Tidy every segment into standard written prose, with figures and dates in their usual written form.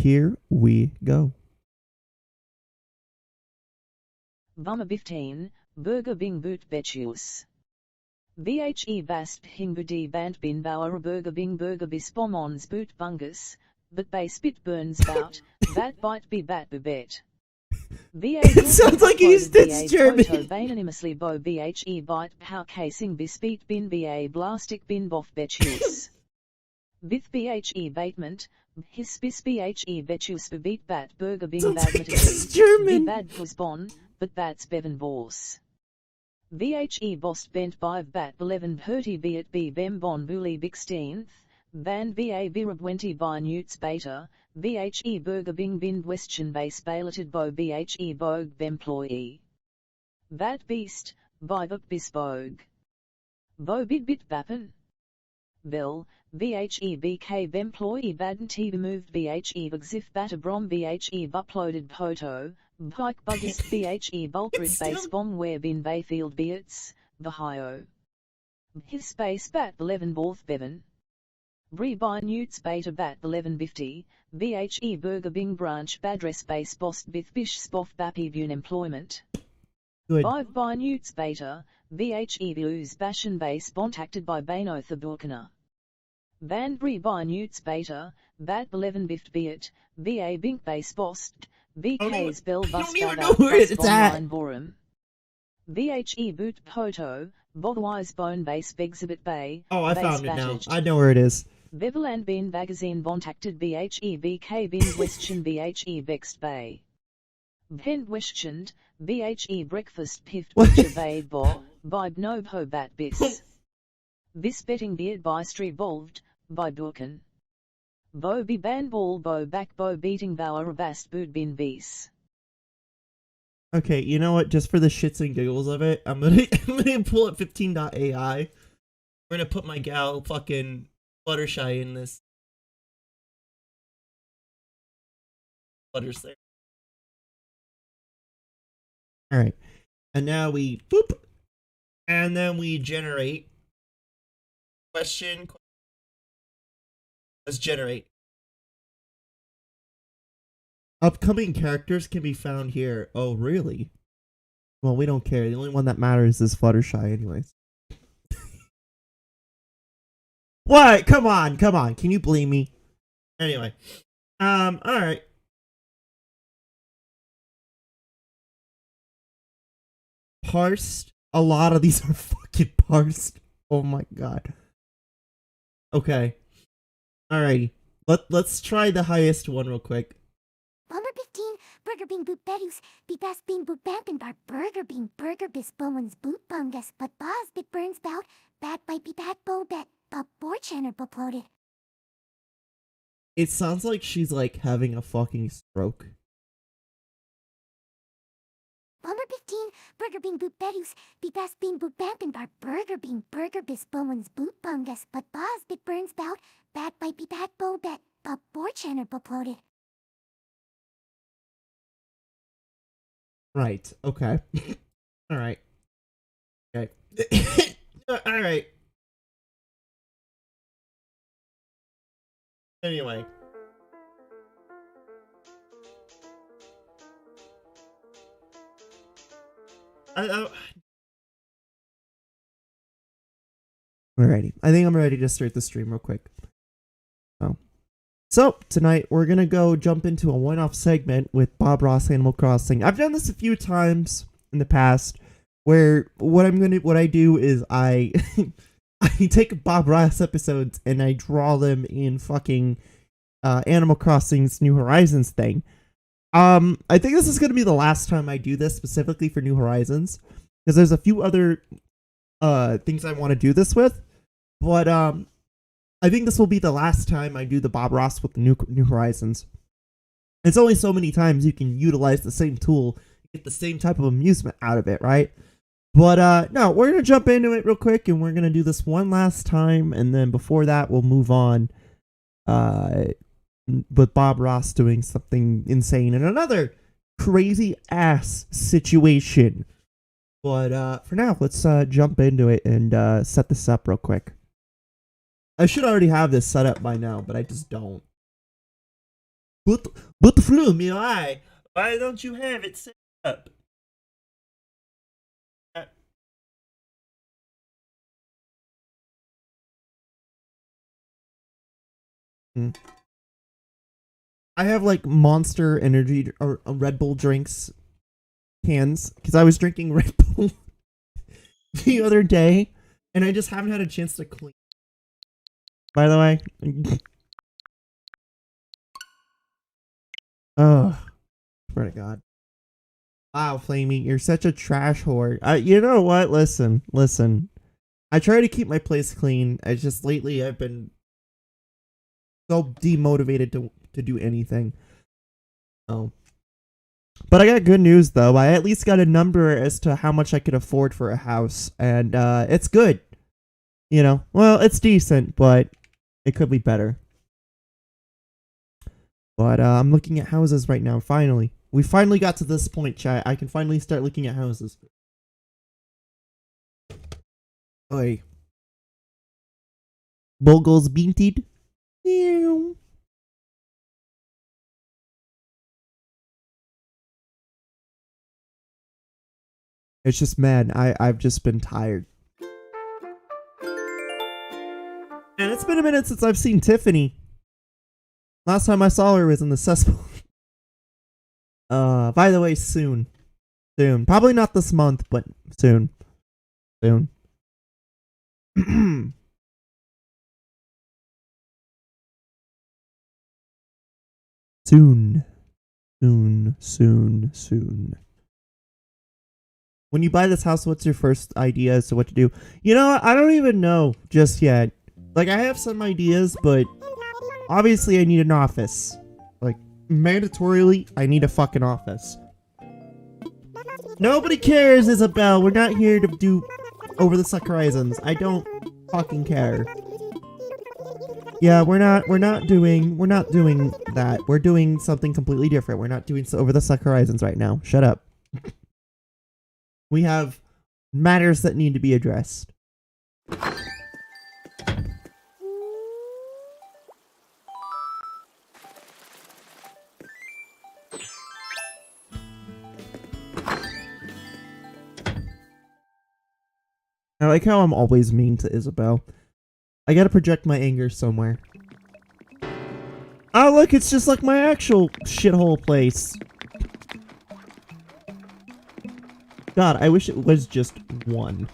Here we go. Vummer 15, Burger Bing Boot Betchus. VHE Bast Hingbudi Band Bin Bauer Burger Bing Burger Bis Bommons Boot Bungus, but Bay Spit Burns Bout, Bat Bite Be Bat Bebet. It sounds like he's German. Anonymously Bo BHE Bite Pow Casing Bisbeat Bin BA Blastic Bin Boff Betchus. Bith BHE Batement, His Bis BHE Betchus Beat Bat Burger Bing Badminton, Bad Pusbon, but Bats Bevan Bors. VHE Bost Bent Bive Bat 11 Herty Beat B Bem Bon Bully Bixteenth, Van VA Virabwenti by Newts Beta, VHE Burger Bing Bin Westchen Base Baileted Bo BHE Bogue Bemployee. Vat Beast, Bive Bisbogue. Bo Bid Bit Bappen. Bill, VHE BK Bemployee Baden T Moved BHE Exif Batter Brom BHE Uploaded Poto, Pike Buggis BHE Bulkrid Base Bomb Where Bin Bayfield Beats, Bahio. His Space Bat 11 Borth Bevan. Bree by Newts Beta Bat 1150, VHE Burger Bing Branch Badress Base Bost Bith Bish Spoff Bappy Bune Employment. Good. 5 by Newts Beta, VHE Blues Bashan Base Bontakted by Bainotha Burkina. Van Bree by Newts Beta, Bat 11 Bift Beat, VA Bink Base Bost, VK's Bell Bus Online Borum. VHE Boot Poto, Botherwise Bone Base Begzibit Bay. Oh, I found it now. I know where it is. Beveland Bin Bagazine Bontakted BHE BK Bin Westchen BHE Bext Bay. Bend Westchend, BHE Breakfast Pift Butcher Bay Bo, Bibe No Ho Bat Bis. This betting beard by Strevolved, by Burken. Bo Be Bandball Bo Back Bo Beating Bauer Rabast Bood Bin Bis. Okay, you know what? Just for the shits and giggles of it, I'm gonna pull up 15.ai. We're gonna put my gal fucking Fluttershy in this. Flutters there. Alright. And now we boop. And then we generate question. Let's generate. Upcoming characters can be found here. Oh, really? Well, we don't care. The only one that matters is Fluttershy anyways. What? Come on, come on. Can you blame me? Anyway. Alright. Parsed. A lot of these are fucking parsed. Oh my god. Okay. Alrighty. Let's try the highest one real quick. Number 15, Burger Bean Boot Bedus, Be Best Bean Boot Bampin Bar Burger Bean Burger Bis Bowens Boot Bungus, but Boz Bit Burns Bout, Bat Bite Be Bat Bo Bet, Bob Borchanner Uploaded. It sounds like she's like having a fucking stroke. Number 15, Burger Bean Boot Bedus, Be Best Bean Boot Bampin Bar Burger Bean Burger Bis Bowens Boot Bungus, but Boz Bit Burns Bout, Bat Bite Be Bat Bo Bet, Bob Borchanner Uploaded. Right, okay. Alright. Okay. Alright. Anyway. Alrighty. I think I'm ready to start the stream real quick. So, tonight we're gonna go jump into a one-off segment with Bob Ross Animal Crossing. I've done this a few times in the past, where what I do is I take Bob Ross episodes and I draw them in fucking Animal Crossing's New Horizons thing. I think this is gonna be the last time I do this specifically for New Horizons, because there's a few other things I want to do this with, but I think this will be the last time I do the Bob Ross with the New Horizons. It's only so many times you can utilize the same tool, get the same type of amusement out of it, right? But no, we're going to jump into it real quick, and we're going to do this one last time, and then before that, we'll move on with Bob Ross doing something insane in another crazy-ass situation. But for now, let's jump into it and set this up real quick. I should already have this set up by now, but I just don't. But the Flamie, why don't you have it set up? Mm. I have like Monster Energy or Red Bull drinks cans because I was drinking Red Bull the other day, and I just haven't had a chance to clean. By the way, oh, swear to God. Wow, Flamie, you're such a trash whore. You know what? Listen. I try to keep my place clean. I just lately I've been so demotivated to do anything. Oh. But I got good news though. I at least got a number as to how much I could afford for a house, and it's good. You know, well, it's decent, but it could be better. But I'm looking at houses right now. Finally, we finally got to this point, chat. I can finally start looking at houses. Oi. Bogles beanted. Ew. It's just, man, I've just been tired. And it's been a minute since I've seen Tiffany. Last time I saw her was in the cesspool. By the way, soon. Soon. Probably not this month, but soon. Soon. Soon. Soon. When you buy this house, what's your first idea as to what to do? You know what? I don't even know just yet. Like, I have some ideas, but obviously I need an office. Like, mandatorily, I need a fucking office. Nobody cares, Isabel. We're not here to do Over the Suck Horizons. I don't fucking care. Yeah, we're not doing that. We're doing something completely different. We're not doing Over the Suck Horizons right now. Shut up. We have matters that need to be addressed. I like how I'm always mean to Isabel. I gotta project my anger somewhere. Oh, look, it's just like my actual shithole place. God, I wish it was just one.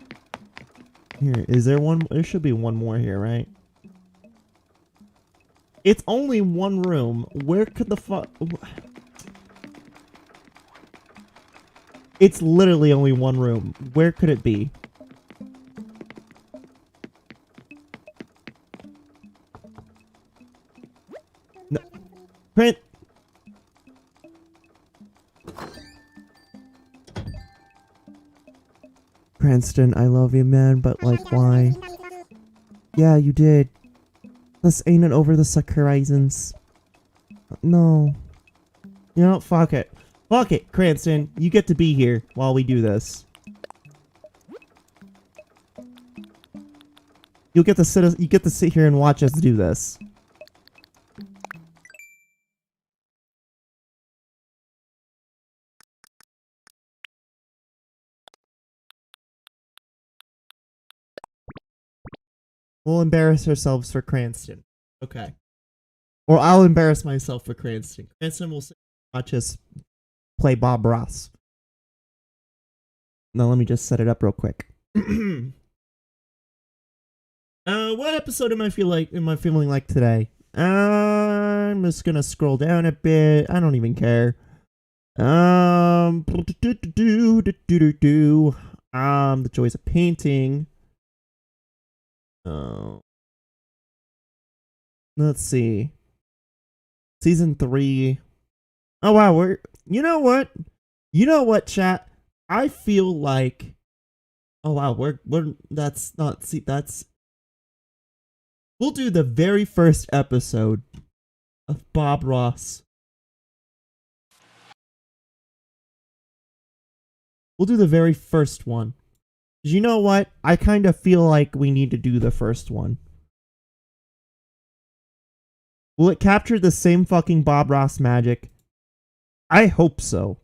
Here, is there one? There should be one more here, right? It's only one room. Where could the fuck... It's literally only one room. Where could it be? No. Print! Cranston, I love you, man, but like, why? Yeah, you did. This ain't it Over the Suck Horizons. No. You know, fuck it. Fuck it, Cranston. You get to be here while we do this. You get to sit here and watch us do this. We'll embarrass ourselves for Cranston. Okay. Or I'll embarrass myself for Cranston. Cranston will watch us play Bob Ross. Now let me just set it up real quick. What episode am I feeling like today? I'm just gonna scroll down a bit. I don't even care. The Joys of Painting. Oh. Let's see. Season 3. Oh wow, you know what, chat? I feel like oh wow, we'll do the very first episode of Bob Ross. We'll do the very first one. You know what? I kind of feel like we need to do the first one. Will it capture the same fucking Bob Ross magic? I hope so.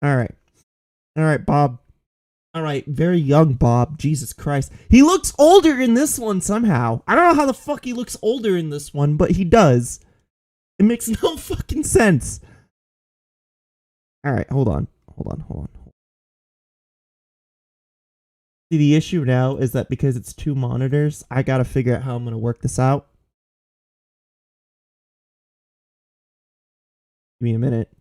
Alright. Alright, Bob. Alright, very young Bob. Jesus Christ. He looks older in this one somehow. I don't know how the fuck he looks older in this one, but he does. It makes no fucking sense. Alright, hold on. See, the issue now is that because it's 2 monitors, I gotta figure out how I'm gonna work this out. Give me a minute.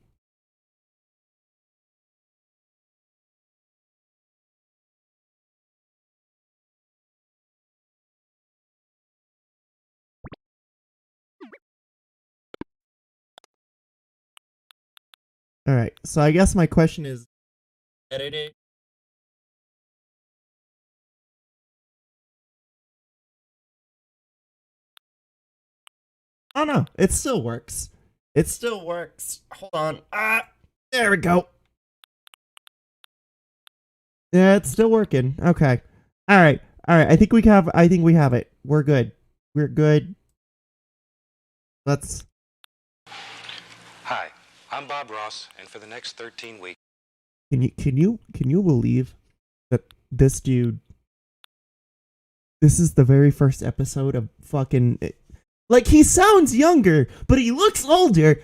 Alright, so I guess my question is... Edit it. Oh no, it still works. It still works. Hold on. There we go. Yeah, it's still working. Okay. Alright. I think we have it. We're good. Let's... Hi, I'm Bob Ross, and for the next 13 weeks... Can you believe that this dude... This is the very first episode of fucking... Like, he sounds younger, but he looks older.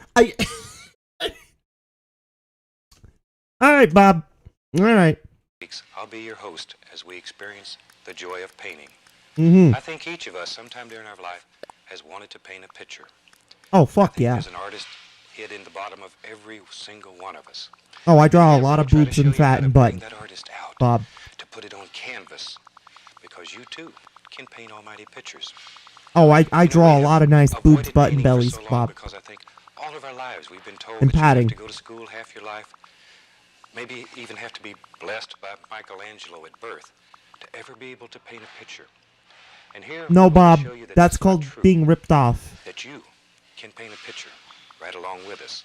Alright, Bob. Alright. I'll be your host as we experience the joy of painting. Mm-hmm. I think each of us, sometime during our life, has wanted to paint a picture. Oh, fuck yeah. There's an artist hid in the bottom of every single one of us. Oh, I draw a lot of boobs and fat and butt. That artist out, Bob. To put it on canvas, because you too can paint almighty pictures. Oh, I draw a lot of nice boobs, butt, and bellies, Bob. Because I think all of our lives we've been told and that padding. You have to go to school half your life, maybe even have to be blessed by Michelangelo at birth to ever be able to paint a picture. And here, no, Bob, that's it's called true, being ripped off. That you can paint a picture right along with us.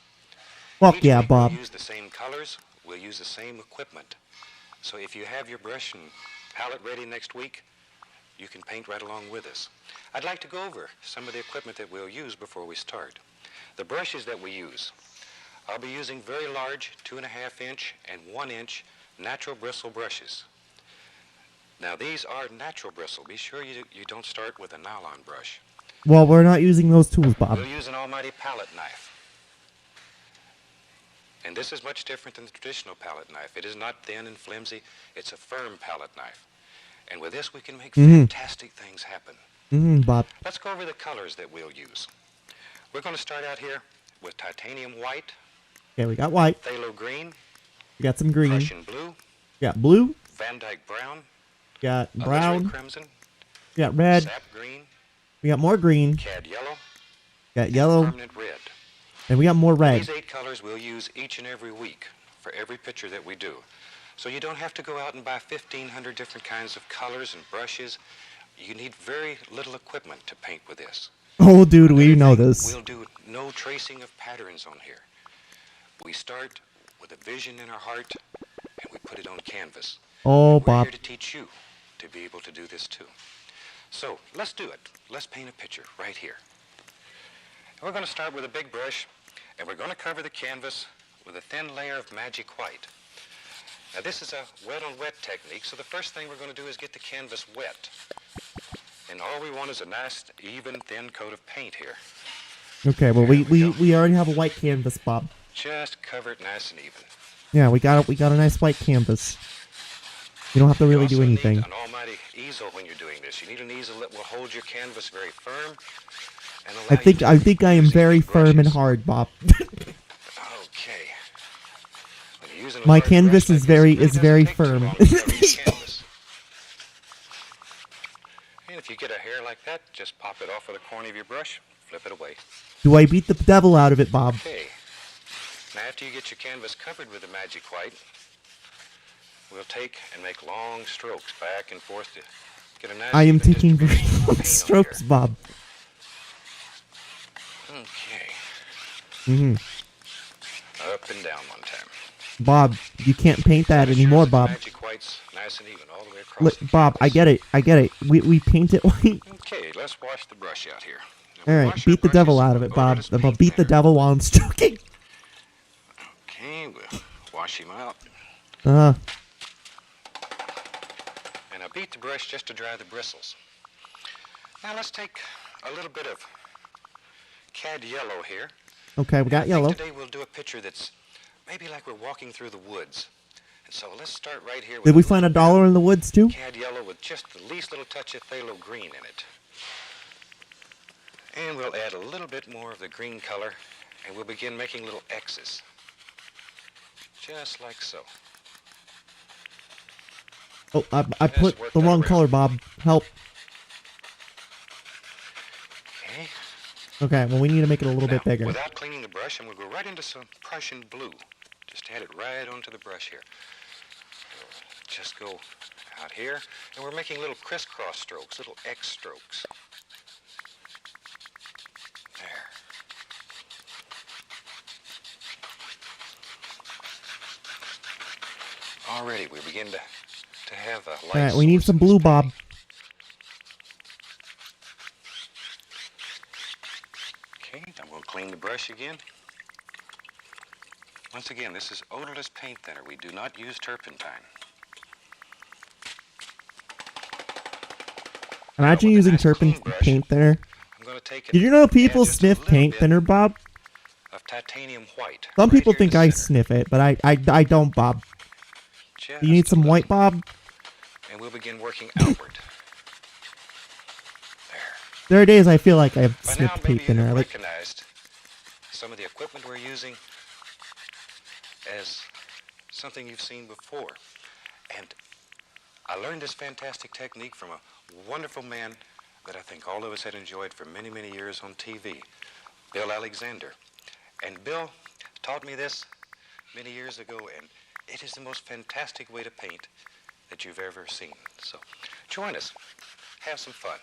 Fuck Each yeah, week Bob. We'll use the same colors, we'll use the same equipment. So if you have your brush and palette ready next week, you can paint right along with us. I'd like to go over some of the equipment that we'll use before we start. The brushes that we use. I'll be using very large 2.5 inch and 1 inch natural bristle brushes. Now these are natural bristle. Be sure you don't start with a nylon brush. Well, we're not using those tools, Bob. We'll use an almighty palette knife. And this is much different than the traditional palette knife. It is not thin and flimsy. It's a firm palette knife. And with this, we can make fantastic things happen. Bob. Let's go over the colors that we'll use. We're going to start out here with titanium white. Okay, we got white. Phthalo green. We got some green. Prussian blue. We got blue. Van Dyke brown. We got brown. Crimson. We got red. Sap green. We got more green. Cad yellow. We got yellow. Permanent red. And we got more red. These 8 colors we'll use each and every week for every picture that we do. So you don't have to go out and buy 1,500 different kinds of colors and brushes. You need very little equipment to paint with this. Oh, dude, we know this. We'll do no tracing of patterns on here. We start with a vision in our heart, and we put it on canvas. Oh, We're Bob. here to teach you to be able to do this too. So let's do it. Let's paint a picture right here. We're going to start with a big brush, and we're going to cover the canvas with a thin layer of magic white. Now this is a wet on wet technique, so the first thing we're going to do is get the canvas wet. And all we want is a nice, even, thin coat of paint here. Okay, well we already have a white canvas, Bob. Just cover it nice and even. Yeah, we got a nice white canvas. You don't have to really do anything. You also need an almighty easel when you're doing this. You need an easel that will hold your canvas very firm. And I think I am very firm and hard, Bob. Okay. My canvas is very firm. And if you get a hair like that, just pop it off with a corner of your brush, flip it away. Do I beat the devil out of it, Bob? Okay. Now after you get your canvas covered with the magic white, we'll take and make long strokes back and forth to get a nice... I am taking very long strokes, Bob. Okay. Mm-hmm. Up and down one time. Bob, you can't paint that Ensures anymore, the Bob. magic whites nice and even all the way across Look, the Bob, I canvas. get it. We paint it white. Okay, let's wash the brush out here. Now, All we right, wash our beat the devil brushes out of with it, Bob. odorless I'm gonna paint beat the thinner. devil while I'm joking. Okay, we'll wash him out. Uh, And I beat the brush just to dry the bristles. Now let's take a little bit of cad yellow here. okay, we I got think yellow. today we'll do a picture that's maybe like we're walking through the woods. And so let's start right here with Did we find a dollar in the woods too? cad yellow with just the least little touch of phthalo green in it. And we'll add a little bit more of the green color, and we'll begin making little X's. Just like so. Oh, I Just put work the that wrong around. color, Bob. Help. Okay. Okay, well, we need to make it a little Now, bit bigger. without cleaning the brush, I'm going to go right into some Prussian blue. Just add it right onto the brush here. Just go out here, and we're making little crisscross strokes, little X strokes. There. Already, we begin to have a light. All right, we need source some in this blue, Bob. painting. Okay, I'm going to clean the brush again. Once again, this is odorless paint thinner. We do not use turpentine. Imagine with a using nice clean turpentine brush, paint thinner. I'm going to take it. Did you know and people add just a sniff little paint bit thinner, Bob? Of titanium white. Some right people here in think the I center. sniff it, but I don't, Bob. Just Do you need a some little. white, Bob? And we'll begin working outward. There. There are days I feel like I've By now, sniffed maybe paint you thinner. have Like, recognized some of the equipment we're using as something you've seen before. And I learned this fantastic technique from a wonderful man that I think all of us had enjoyed for many, many years on TV, Bill Alexander. And Bill taught me this many years ago, and it is the most fantastic way to paint that you've ever seen. So join us, have some fun.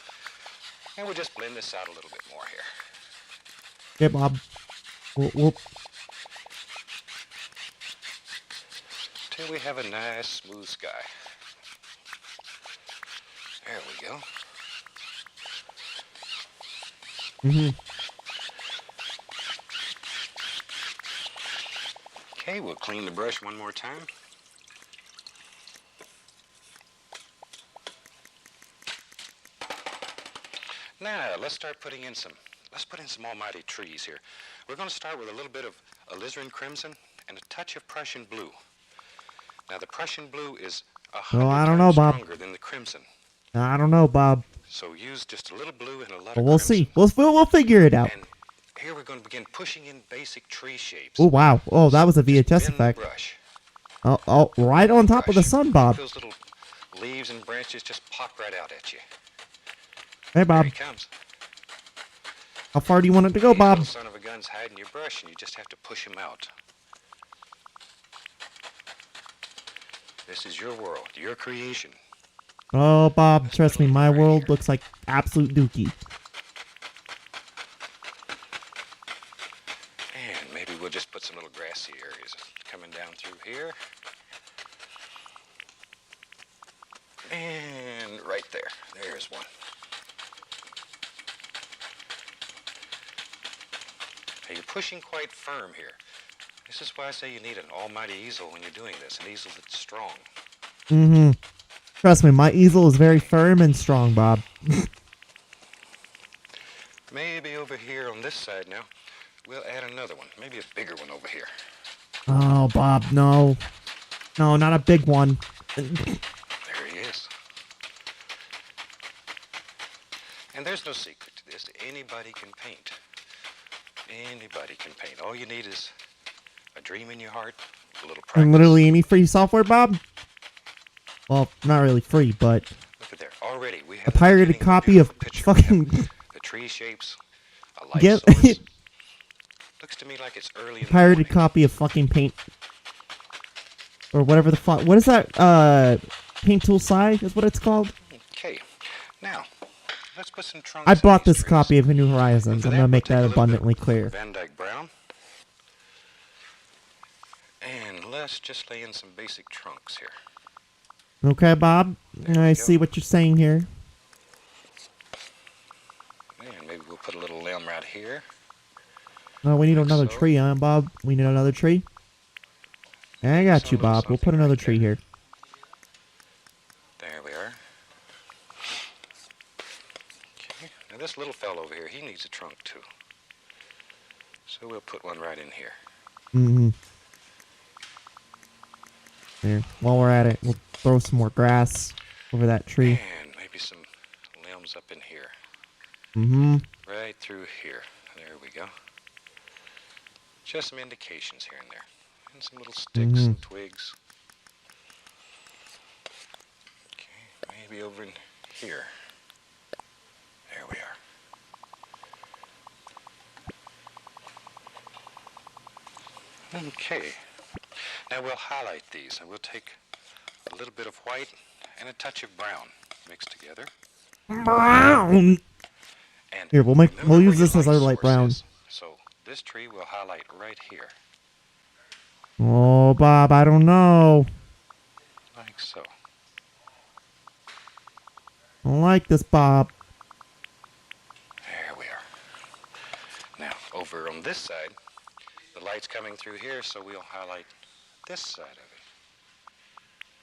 And we'll just blend this out a little bit more here. okay, Bob. We'll Till we have a nice smooth sky. There we go. Okay, we'll clean the brush one more time. Now, let's start putting in some, let's put in some almighty trees here. We're going to start with a little bit of alizarin crimson and a touch of Prussian blue. Now, the Prussian blue is 100 I don't times know, Bob. stronger than the crimson. I don't know, Bob. So use just a little blue and a lot But of we'll crimson. see. We'll figure it out. And here we're going to begin pushing in basic tree shapes. Oh wow. Oh, that was a Just VHS bend effect. the brush. Oh, right on top of the Brush. sun, Bob. Those little leaves and branches just pop right out at you. Hey, There Bob. he comes. How far do you want it to go, Hey, Bob? little son of a gun's hiding your brush, and you just have to push him out. This is your world, your creation. Oh, Bob, trust me, my world looks like absolute dookie. And maybe we'll just put some little grassy areas coming down through here. And right there. There's one. Now you're pushing quite firm here. This is why I say you need an almighty easel when you're doing this, an easel that's strong. Mm-hmm. Trust me, my easel is very firm and strong, Bob. Maybe over here on this side now, we'll add another one. Maybe a bigger one over here. Oh, Bob, no. No, not a big one. There he is. And there's no secret to this. Anybody can paint. Anybody can paint. All you need is a dream in your heart, a little practice. And literally any free software, Bob? Well, not really free, but Look at there. Already we have a the pirated beginning copy of beautiful picture. We have fucking... the tree shapes, a light Get source. Looks to me like it's early in the pirated morning. copy of fucking Paint. Or whatever the fuck. What is that? Paint Tool Sci is what it's called? Okay. Now, let's put some trunks I in bought these this trees. copy of New And Horizons. for I'm that, gonna we'll make take a that little bit abundantly of clear. Van Dyke Brown. And let's just lay in some basic trunks here. Okay, Bob. There I we see go. what you're saying here. And maybe we'll put a little limb right here. Oh, we need Like another so. tree, huh, Bob? We need another tree? I Maybe got some you, little Bob. We'll put something another right tree there. here. There we are. Okay. Now this little fellow over here, he needs a trunk too. So we'll put one right in here. Mm-hmm. There. While we're at it, we'll throw some more grass over that tree. And maybe some limbs up in here. Mm-hmm. Right through here. There we go. Just some indications here and there. And some little sticks and twigs. Okay, maybe over in here. There we are. Okay. Now we'll highlight these, and we'll take a little bit of white and a touch of brown mixed together. Brown. And Here, we'll remember use where your this as our light source brown. is. So this tree we'll highlight right here, Oh, Bob, I don't know. like so. I don't like this, Bob. There we are. Now over on this side, the light's coming through here, so we'll highlight this side of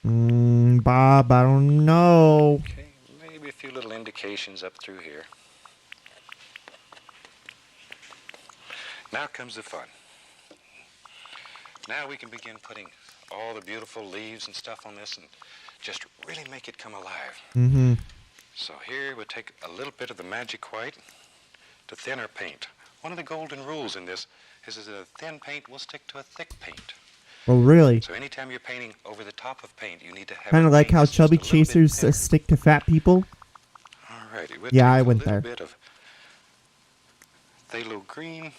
it. Bob, I don't know. Okay, maybe a few little indications up through here. Now comes the fun. Now we can begin putting all the beautiful leaves and stuff on this and just really make it come alive. Mm-hmm. So here we'll take a little bit of the magic white to thin our paint. One of the golden rules in this is that a thin paint will stick to a thick paint. Oh, really? So anytime you're painting over the top of paint, you need to have Kind of the like paint how that's just chubby a little bit chasers thinner. stick to fat people. Alrighty, we'll Yeah, take I a went little there. bit of phthalo green,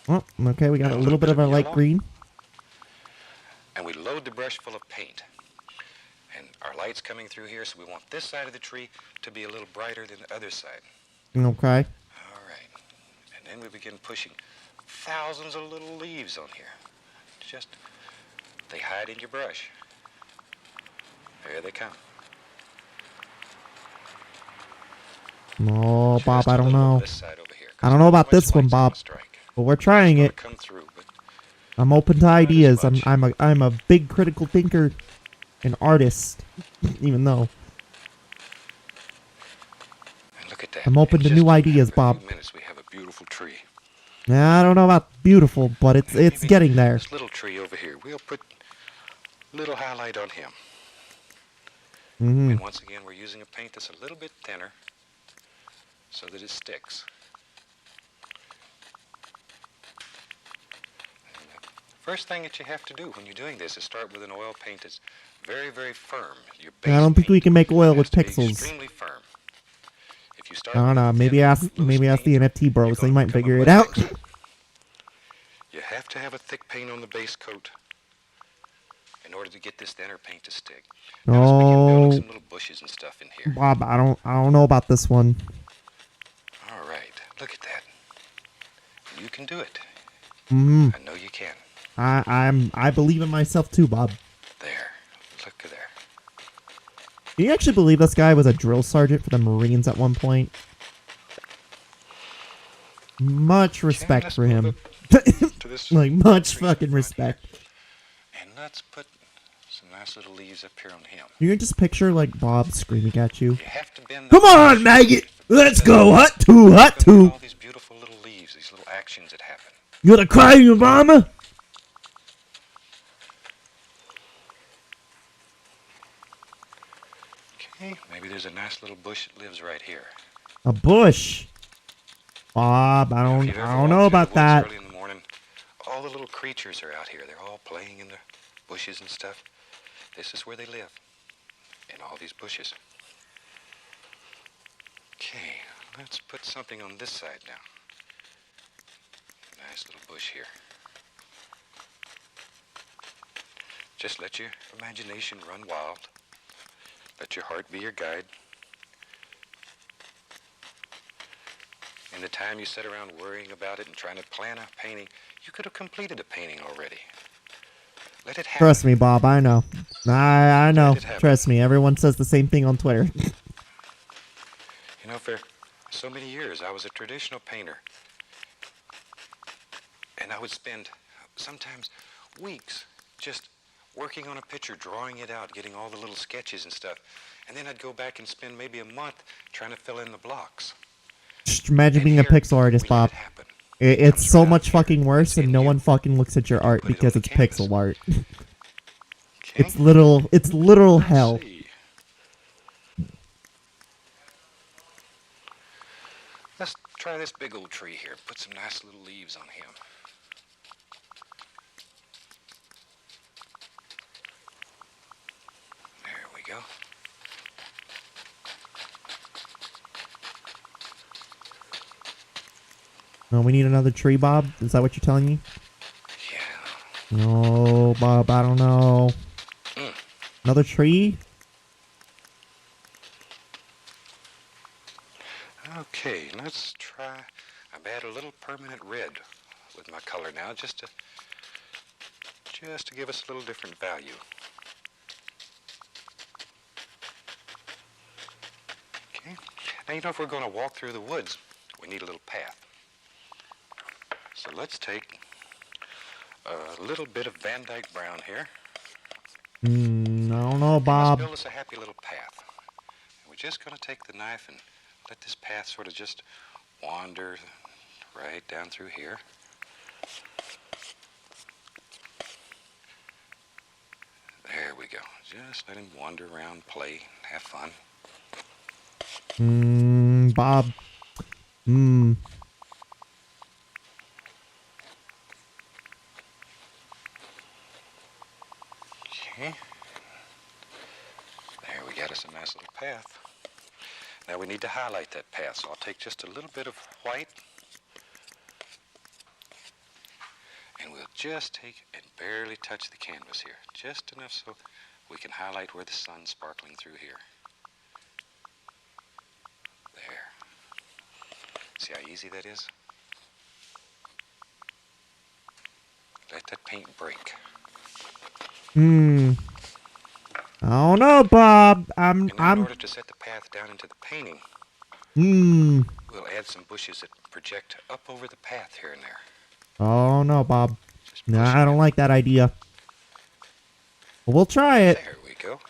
Oh, okay, we got a little bit of our light yellow. green. and we load the brush full of paint. And our light's coming through here, so we want this side of the tree to be a little brighter than the other side. Okay. All right. And then we begin pushing thousands of little leaves on here. Just, they hide in your brush. There they come. Oh, Just Bob, a I don't little on know. this side over here, 'cause I don't know not about much this one, light's gonna Bob. strike. But we're trying It's it. gonna come through, but I'm open to ideas. as much. I'm a big critical thinker, and artist. Even though and look at that. I'm open In to just new a ideas, few Bob. minutes, we have a beautiful tree. I don't know about beautiful, but it's Maybe getting there. This little tree over here, we'll put little highlight on him. Mm-hmm. And once again, we're using a paint that's a little bit thinner so that it sticks. And the first thing that you have to do when you're doing this is start with an oil paint that's very, very firm. Your base I don't think we paint can make oil has with to be pixels. extremely firm. If you start I don't with a know. Maybe thin, ask loose the paint, NFT bros. you're They gonna might become a figure it mud out. mixer. You have to have a thick paint on the base coat in order to get this thinner paint to stick. Now let's begin building Oh, some little bushes and stuff in here. Bob, I don't know about this one. All right, look at that. You can do it. Mm-hmm. I know you can. I believe in myself too, Bob. There, look at there. Do you actually believe this guy was a drill sergeant for the Marines at one point? Much respect let's for move him. To this Like, much tree fucking in front respect. here. And let's put some nice little leaves up here on him. You can just picture, like, Bob screaming at you. You have to bend Come that on, brush maggot! Let's because go! Hut two, you're hut gonna get two! all these beautiful little leaves, these little actions that happen. You gonna cry, your mama? Okay, maybe there's a nice little bush that lives right here. A bush. Bob, I If don't you've ever know walked through the about woods that. early in the morning, all the little creatures are out here. They're all playing in the bushes and stuff. This is where they live, in all these bushes. Okay, let's put something on this side now. Nice little bush here. Just let your imagination run wild. Let your heart be your guide. In the time you sat around worrying about it and trying to plan a painting, you could have completed a painting already. Let it happen. Trust me, Bob. I know. I know. Let it happen. Trust me. Everyone says the same thing on Twitter. You know, for so many years, I was a traditional painter. And I would spend sometimes weeks just working on a picture, drawing it out, getting all the little sketches and stuff. And then I'd go back and spend maybe a month trying to fill in the blocks. Just imagine And being a here, pixel artist, we let Bob. it happen. It's Comes so right out much here. fucking worse, It's and in no you. one fucking looks at your art Put it on because the it's canvas. pixel art. Okay? It's literal Let's hell. see. Let's try this big old tree here. Put some nice little leaves on him. There we go. No, we need another tree, Bob. Is that what you're telling me? Yeah. No, Bob. I don't know. Mm. Another tree? Okay, let's try. I've added a little permanent red with my color now, just to give us a little different value. Okay. Now, you know, if we're going to walk through the woods, we need a little path. So let's take a little bit of Van Dyke brown here. I don't know, And let's Bob. build us a happy little path. And we're just going to take the knife and let this path sort of just wander right down through here. There we go. Just let him wander around, play, have fun. Bob. Okay. There, we got us a nice little path. Now we need to highlight that path, so I'll take just a little bit of white, and we'll just take and barely touch the canvas here. Just enough so we can highlight where the sun's sparkling through here. There. See how easy that is? Let that paint break. I don't know, Bob. And now in order to set the path down into the painting, we'll add some bushes that project up over the path here and there. Oh no, Bob. Just No, push I it don't in. like that idea. But we'll try it. There we go.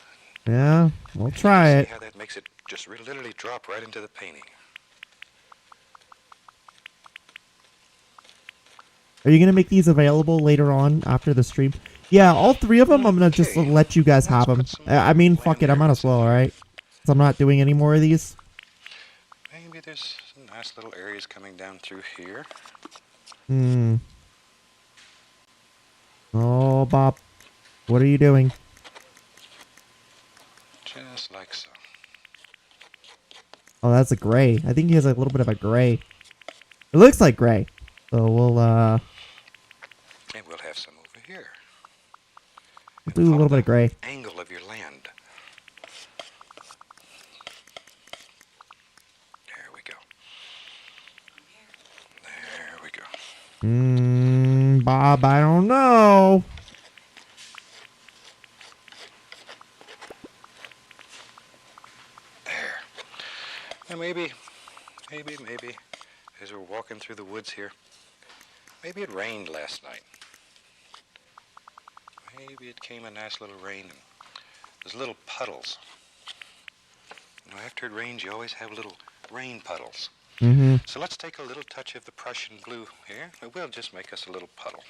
Yeah, we'll try See it. how that makes it just literally drop right into the painting. Are you gonna make these available later on after the stream? Yeah, all three of them. I'm gonna just Okay. let you guys have them. Let's put some I mean, fuck it. I might land as well, areas in alright? Because I'm not doing any more of these. Maybe there's some nice little areas coming down through here. Oh, Bob. What are you doing? Just like so. Oh, that's a gray. I think he has a little bit of a gray. It looks like gray. So we'll And we'll have some over here. And do a follow little bit of the gray. angle of your land. There we go. There we go. Bob, I don't know. There. Now maybe, as we're walking through the woods here, maybe it rained last night. Maybe it came a nice little rain and there's little puddles. You know, after it rains, you always have little rain puddles. So let's take a little touch of the Prussian blue here. It will just make us a little puddle.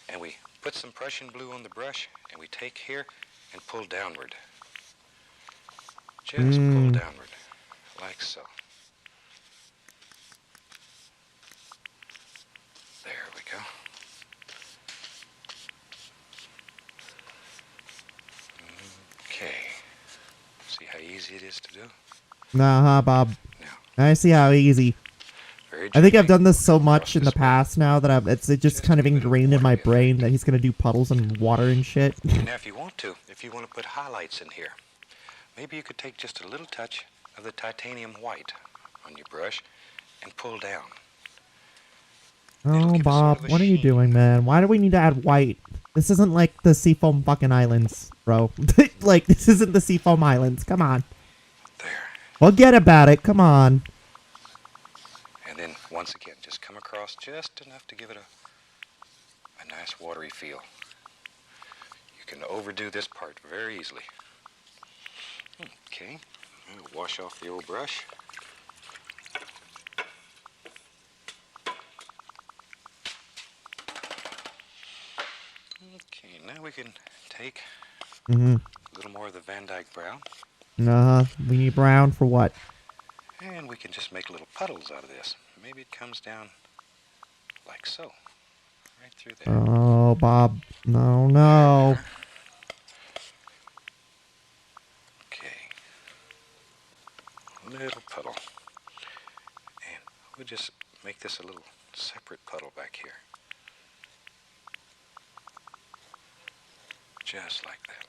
And we put some Prussian blue on the brush, and we take here and pull downward. Just pull downward, like so. There we go. Okay. See how easy it is to do? Nah, Bob. Now, I see how easy. very I think I've gently, done this so we'll go much in the across this way. past now that it's just kind of ingrained in my brain that he's gonna do puddles and water and shit. Now, if you want to put highlights in here, maybe you could take just a little touch of the titanium white on your brush and pull down. Oh, give a Bob, sort of a what are you sheen. doing, man? Why do we need to add white? This isn't like the Seafoam fucking Islands, bro. Like, this isn't the Seafoam Islands. Come on. There. Forget about it. Come on. And then, once again, just come across just enough to give it a nice watery feel. You can overdo this part very easily. Okay. I'll wash off the old brush. Okay, now we can take Mm-hmm. a little more of the Van Dyke brown, We need brown for what? and we can just make little puddles out of this. Maybe it comes down like so, right through there. Oh, Bob. No, no. Okay. Little puddle. And we'll just make this a little separate puddle back here. Just like that.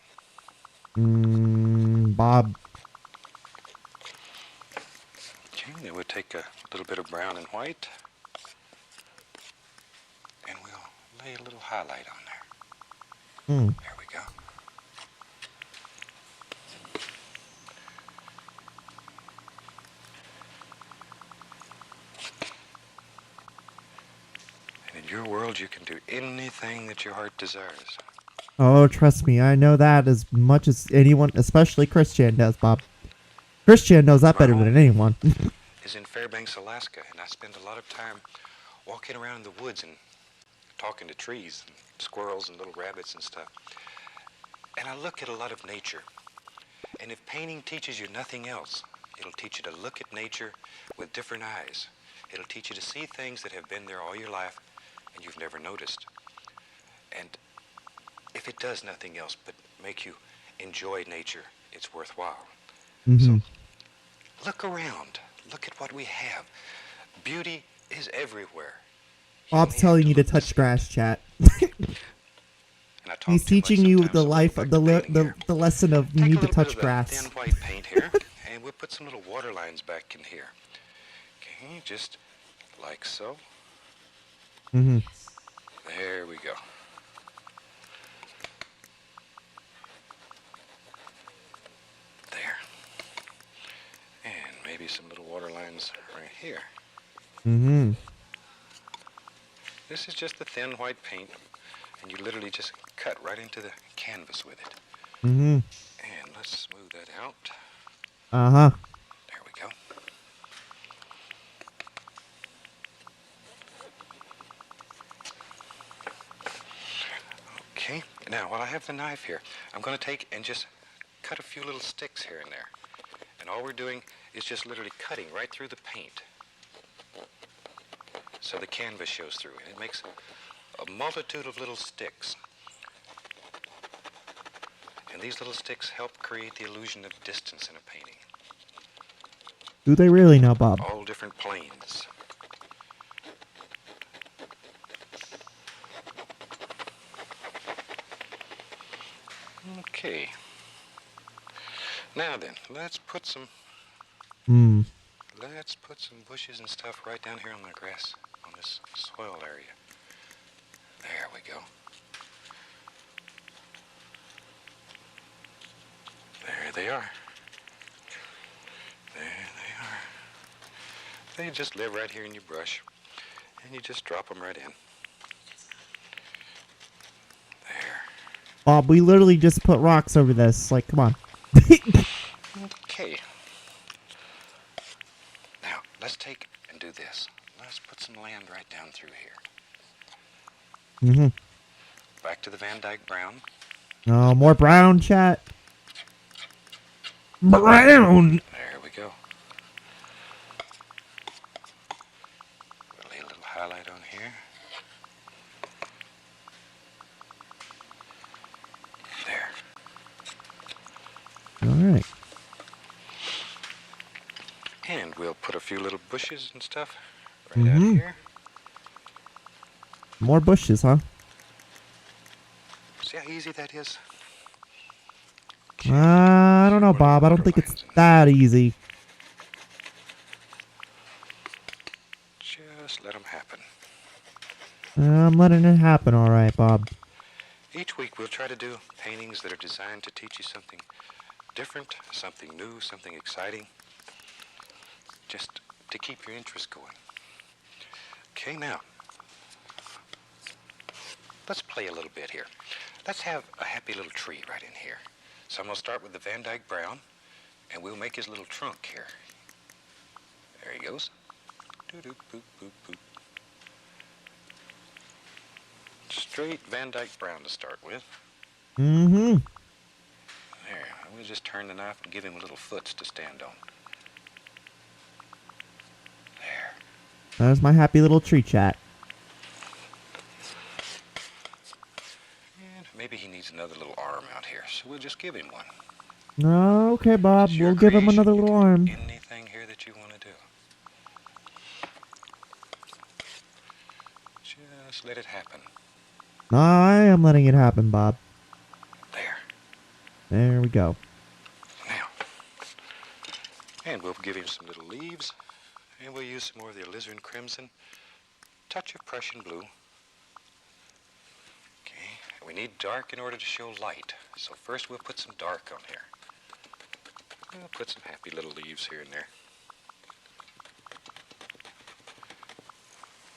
Bob. Okay, then we'll take a little bit of brown and white, and we'll lay a little highlight on there. Hmm. There we go. And in your world, you can do anything that your heart desires. Oh, trust me. I know that as much as anyone, especially Christian, does, Bob. Christian knows that better than anyone. Is in Fairbanks, Alaska, and I spend a lot of time walking around in the woods and talking to trees and squirrels and little rabbits and stuff. And I look at a lot of nature. And if painting teaches you nothing else, it'll teach you to look at nature with different eyes. It'll teach you to see things that have been there all your life and you've never noticed. And if it does nothing else but make you enjoy nature, it's worthwhile. So look around. Look at what we have. Beauty is everywhere. Bob's telling you to touch grass, chat. He's teaching you the life of the lesson of you need to touch grass. Thin white paint here, and we'll put some little water lines back in here. Okay, just like so. There we go. There. And maybe some little water lines right here. This is just the thin white paint, and you literally just cut right into the canvas with it. And let's smooth that out. There we go. Okay, now while I have the knife here, I'm going to take and just cut a few little sticks here and there. And all we're doing is just literally cutting right through the paint, so the canvas shows through. And it makes a multitude of little sticks. And these little sticks help create the illusion of distance in a painting. Do they really now, Bob? All different planes. Okay. Now then, let's put some bushes and stuff right down here on the grass, on this soil area. There we go. There they are. There they are. They just live right here in your brush, and you just drop them right in. There. Bob, we literally just put rocks over this. Like, come on. Okay. Now, let's take and do this. Let's put some land right down through here. Back to the Van Dyke brown. Oh, more brown, chat. Brown! There we go. We'll lay a little highlight on here. There. Alright. And we'll put a few little bushes and stuff right out here. More bushes, huh? See how easy that is? I don't know, Bob. I don't think it's that easy. I'm letting it happen, alright, Bob. Each week we'll try to do paintings that are designed to teach you something different, something new, something exciting, just to keep your interest going. Okay, now, let's play a little bit here. Let's have a happy little tree right in here. So I'm going to start with the Van Dyke Brown, and we'll make his little trunk here. There he goes. Doo-doo, boop, boop, boop. Straight Van Dyke Brown to start with. Mm-hmm. There, we'll just turn the knife and give him little foots to stand on. There. There's my happy little tree chat. And maybe he needs another little arm out here, so we'll just give him one. Okay, Bob. It's your We'll give him creation. another You little can arm. do anything here that you want to do. Just let it happen. I am letting it happen, Bob. There. There we go. Now. And we'll give him some little leaves. And we'll use some more of the alizarin crimson. Touch of Prussian blue. Okay. We need dark in order to show light. So first we'll put some dark on here. We'll put some happy little leaves here and there.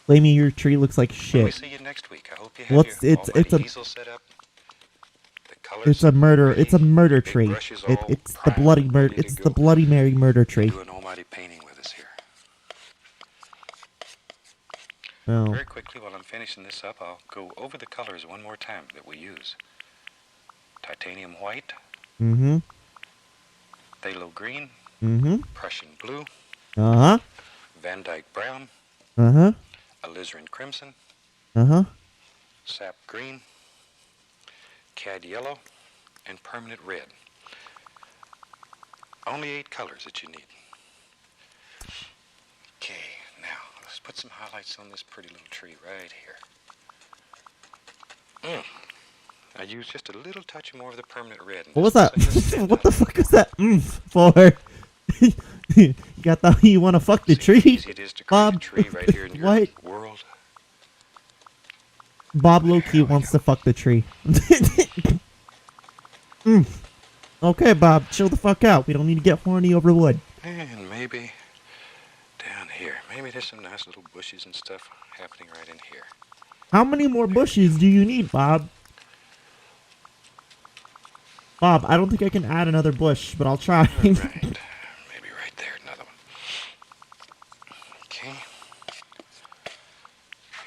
Flamie, your tree looks like When we shit. see you next week, I hope you have Well, your it's almighty a easel set up. The colors it's a murder. ready, It's a murder big tree. brushes all It's the primed bloody and murder. ready to It's go. the Bloody Mary murder tree. Do an almighty painting with us here. Oh. Very quickly, while I'm finishing this up, I'll go over the colors one more time that we use. Titanium white, Mm-hmm. phthalo green, Mm-hmm. Prussian blue, Uh-huh. Van Dyke brown, Uh-huh. alizarin crimson, Uh-huh. sap green, cad yellow, and permanent red. Only 8 colors that you need. Okay, now let's put some highlights on this pretty little tree right here. I use just a little touch more of the permanent red. What was that? What the fuck was that for? You want to fuck the tree? Easy it is to create a Bob, tree right here in your what? world. Bob Loki wants to fuck the tree. Okay, Bob, chill the fuck out. We don't need to get horny over wood. And maybe down here. Maybe there's some nice little bushes and stuff happening right in here. How many more bushes do you need, Bob? Bob, I don't think I can add another bush, but I'll try. Right. Maybe right there, another one. Okay.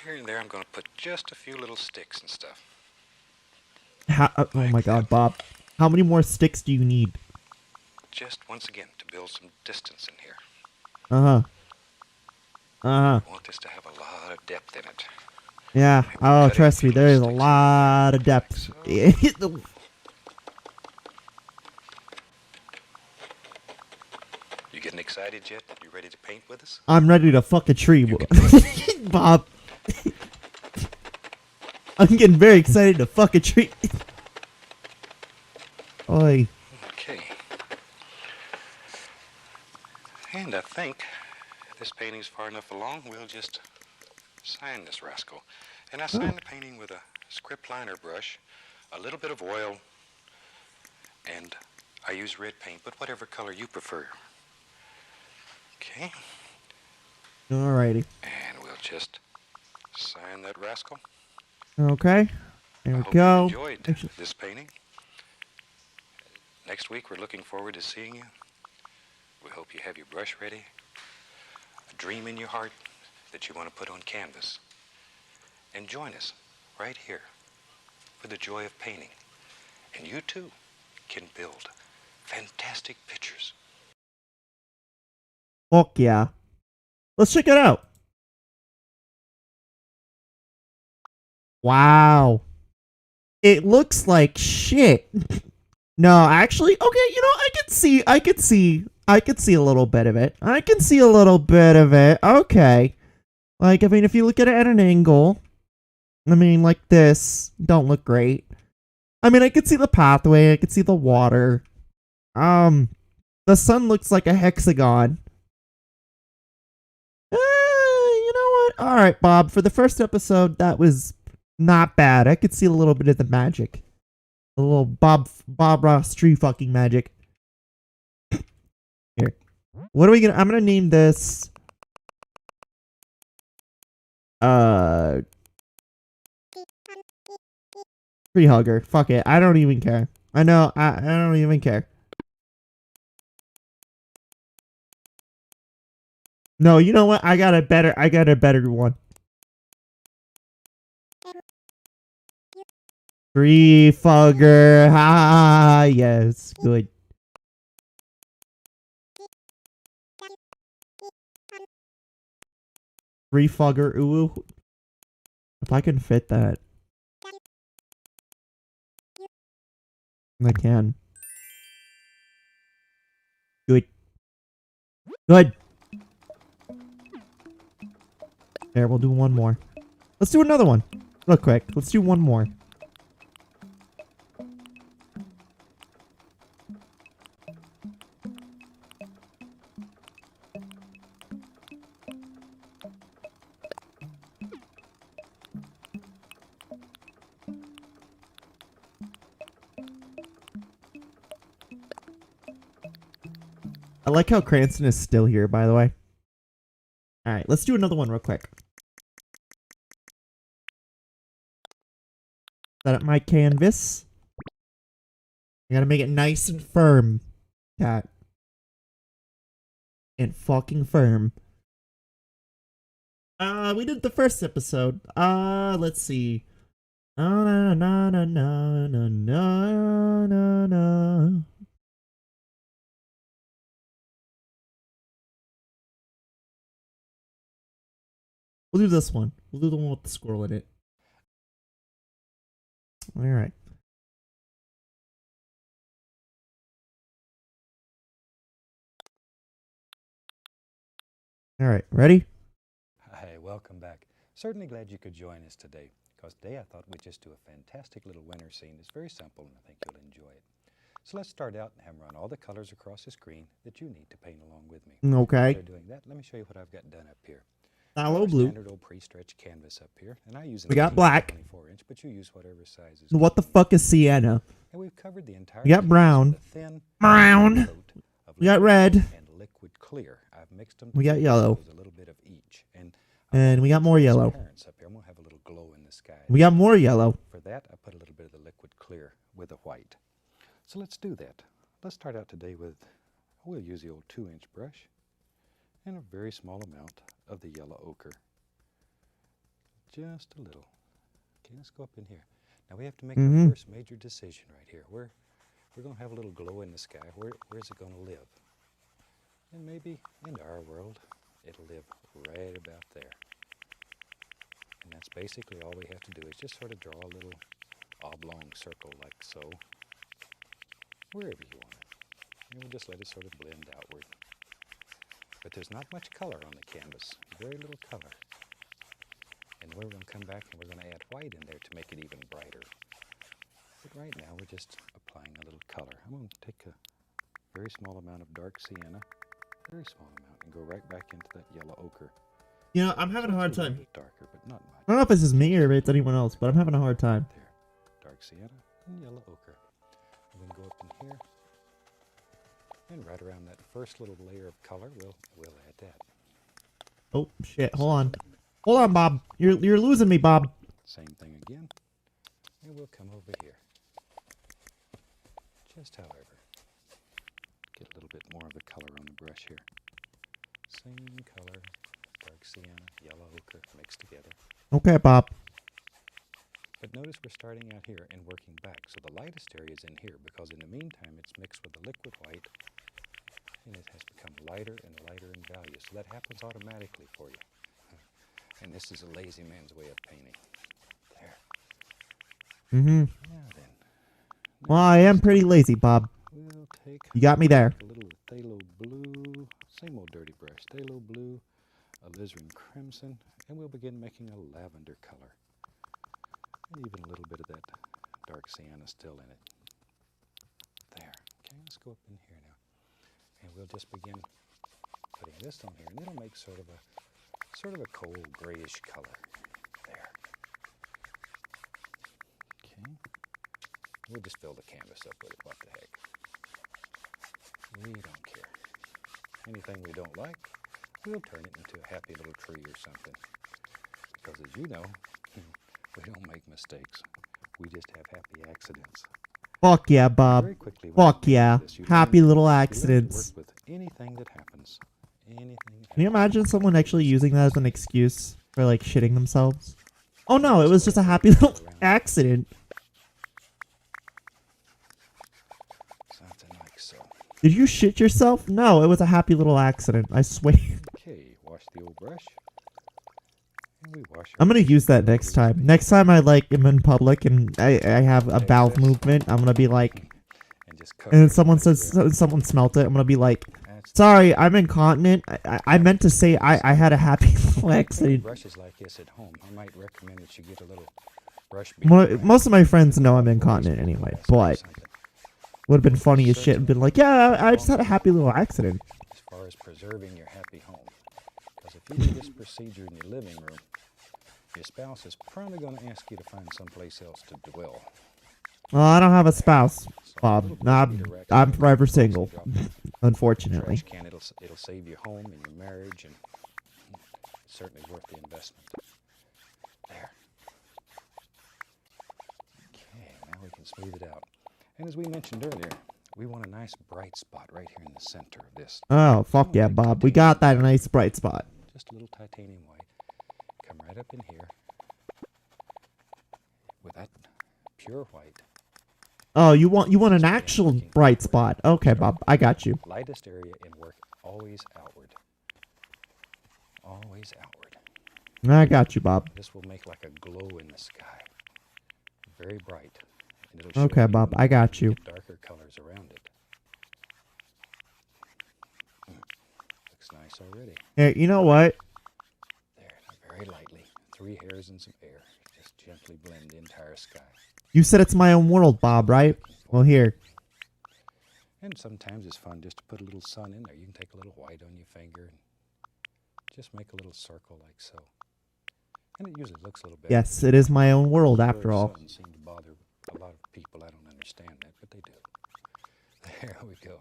Here and there I'm going to put just a few little sticks and stuff. Oh my god, Bob. How many more sticks do you need? Just once again to build some distance in here. Uh-huh. Uh-huh. I want this to have a lot of depth in it. Yeah. Maybe Oh, cut trust a me, few there is a sticks lot of depth. so. You getting excited yet? You ready to paint with us? I'm ready to fuck a tree, Bob. I'm getting very excited to fuck a tree. Oi. Okay. And I think this painting's far enough along, we'll just sign this rascal. And I sign the painting with a script liner brush, a little bit of oil, and I use red paint, but whatever color you prefer. Okay. Alrighty. And we'll just sign that rascal. Okay. There I we hope go. you enjoyed this painting. Next week, we're looking forward to seeing you. We hope you have your brush ready, a dream in your heart that you want to put on canvas. And join us right here for the joy of painting. And you too can build fantastic pictures. Fuck yeah. Let's check it out. Wow. It looks like shit. No, actually, okay, I could see a little bit of it. I can see a little bit of it. Okay. Like, I mean, if you look at it at an angle, I mean, like this, don't look great. I mean, I could see the pathway, I could see the water. The sun looks like a hexagon. You know All right, Bob. For the first episode, that was not bad. I could see a little bit of the magic, a little Bob Ross tree fucking magic. Here, what are we gonna? I'm gonna name this. Tree hugger. Fuck it. I don't even care. I know. I don't even care. No, you know what? I got a better one. Tree fugger. Ha, yes. Good. Tree fugger. Ooh. If I can fit that. I can. Good. Good. There, we'll do one more. Let's do another one. Real quick. Let's do one more. I like how Cranston is still here, by the way. Alright, let's do another one real quick. Set up my canvas. I gotta make it nice and firm. Cat. And fucking firm. We did the first episode. Let's see. Na na na na na na na na. We'll do this one. We'll do the one with the squirrel in it. Alright. Alright, ready? Hi, welcome back. Certainly glad you could join us today, because today I thought we'd just do a fantastic little winter scene. It's very simple, and I think you'll enjoy it. So let's start out and have run all the colors across the screen that you need to paint along with me. Okay. While they're doing that, let me show you what I've got done up here. Hello, blue. Standard old pre-stretched canvas up here, and I use We got black. 24-inch, but you use whatever size is. What the fuck is sienna? And we've covered the entire. We got brown. Brown. We got red. And liquid clear. I've mixed them. We got yellow. A little bit of each, and we got more yellow. Up here. I'm gonna have a little glow in the sky. We got more yellow. For that, I put a little bit of the liquid clear with the white. So let's do that. Let's start out today with. We'll use the old 2-inch brush, and a very small amount of the yellow ochre. Just a little. Okay, let's go up in here. Now we have to make our first major decision right here. We're going to have a little glow in the sky. Where's it going to live? And maybe in our world, it'll live right about there. And that's basically all we have to do is just sort of draw a little oblong circle like so, wherever you want it. And we'll just let it sort of blend outward. But there's not much color on the canvas, very little color. And we're going to come back and we're going to add white in there to make it even brighter. But right now we're just applying a little color. I'm going to take a very small amount of dark sienna, very small amount, and go right back into that yellow ochre. You know, I'm having a hard time. Darker, but not much. I don't know if this is me or if it's anyone else, but I'm having a hard time. There, dark sienna and yellow ochre. I'm going to go up in here, and right around that first little layer of color, we'll add that. Oh shit! Hold on. Hold on, Bob. You're losing me, Bob. Same thing again. And we'll come over here. Just however. Get a little bit more of the color on the brush here. Same color, dark sienna, yellow ochre mixed together. Okay, Bob. But notice we're starting out here and working back. So the lightest area is in here because in the meantime it's mixed with the liquid white and it has become lighter and lighter in value. So that happens automatically for you. And this is a lazy man's way of painting. There. Mm-hmm. Now then. Well, I am pretty lazy, Bob. We'll take You got me there. a little phthalo blue, same old dirty brush, phthalo blue, alizarin crimson, and we'll begin making a lavender color. And even a little bit of that dark sienna still in it. There. Okay, let's go up in here now. And we'll just begin putting this on here, and it'll make sort of sort of a cold grayish color. There. Okay. We'll just fill the canvas up with it. What the heck? We don't care. Anything we don't like, we'll turn it into a happy little tree or something. Because as you know, we don't make mistakes. We just have happy accidents. Fuck yeah, Bob. Very quickly, when Fuck you yeah. do this, you Happy learn- little you learn to accidents. work with anything that happens. Anything that Can you happens. imagine someone actually using that as an excuse for like shitting themselves? Oh no, it was just a happy little accident. Something like so. Did you shit yourself? No, it was a happy little accident. I swear. Okay, wash the old brush. And we wash I'm our gonna use that next time. Next time I like am in public and I have a bowel movement, I'm gonna be like, and just and then cover someone it says everywhere. someone smelt it. I'm gonna be like, That's sorry, I'm incontinent. I meant to say I had a happy little Any accident. brushes like this at home, I might recommend that you get a little brush. Most of my friends know I'm incontinent anyway, but would have been funny as shit and been like, yeah, I just had a happy little accident. As far as preserving your happy home, because if you do this procedure in your living room, your spouse is probably going to ask you to find someplace else to dwell. Well, I don't have a spouse, So a Bob. little No, bit of Rexona I'm forever drops single, drop in the unfortunately. trash can. It'll save your home and your marriage, and it's certainly worth the investment. There. Okay, now we can smooth it out. And as we mentioned earlier, we want a nice bright spot right here in the center of this. Oh, fuck yeah, Bob. We got that nice bright spot. Just a little titanium white. Come right up in here with that pure white. Oh, you want an actual bright spot. Okay, Bob. I got you. Lightest area and work always outward. Always outward. I got you, Bob. This will make like a glow in the sky. Very bright. And it'll show Okay, you Bob. I got you. darker colors around it. Looks nice already. Hey, you know what? There, very lightly. 3 hairs and some air. Just gently blend the entire sky. You said it's my own world, Bob, right? Well, here. And sometimes it's fun just to put a little sun in there. You can take a little white on your finger and just make a little circle like so. And it usually looks a little better. Yes, it is my own world after Blurred all. sun seem to bother a lot of people. I don't understand that, but they do. There we go.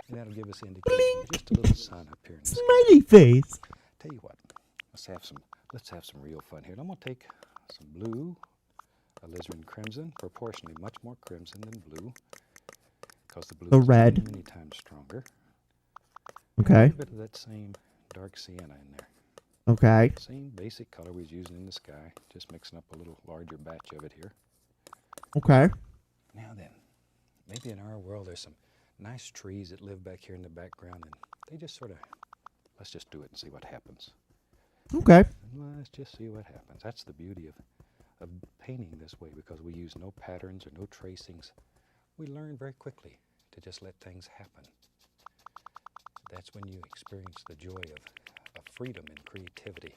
And that'll give us indication of just a little sun up here in the sky. Smiley face. Tell you what, let's have some real fun here. And I'm gonna take some blue, alizarin crimson, proportionally much more crimson than blue, because the blue The is red. many times stronger. Okay. A little bit of that same dark sienna in there. Okay. Same basic color we was using in the sky, just mixing up a little larger batch of it here. Okay. Now then, maybe in our world there's some nice trees that live back here in the background, and they just sort of, let's just do it and see what happens. Okay. Let's just see what happens. That's the beauty of painting this way, because we use no patterns or no tracings. We learn very quickly to just let things happen. That's when you experience the joy of freedom and creativity.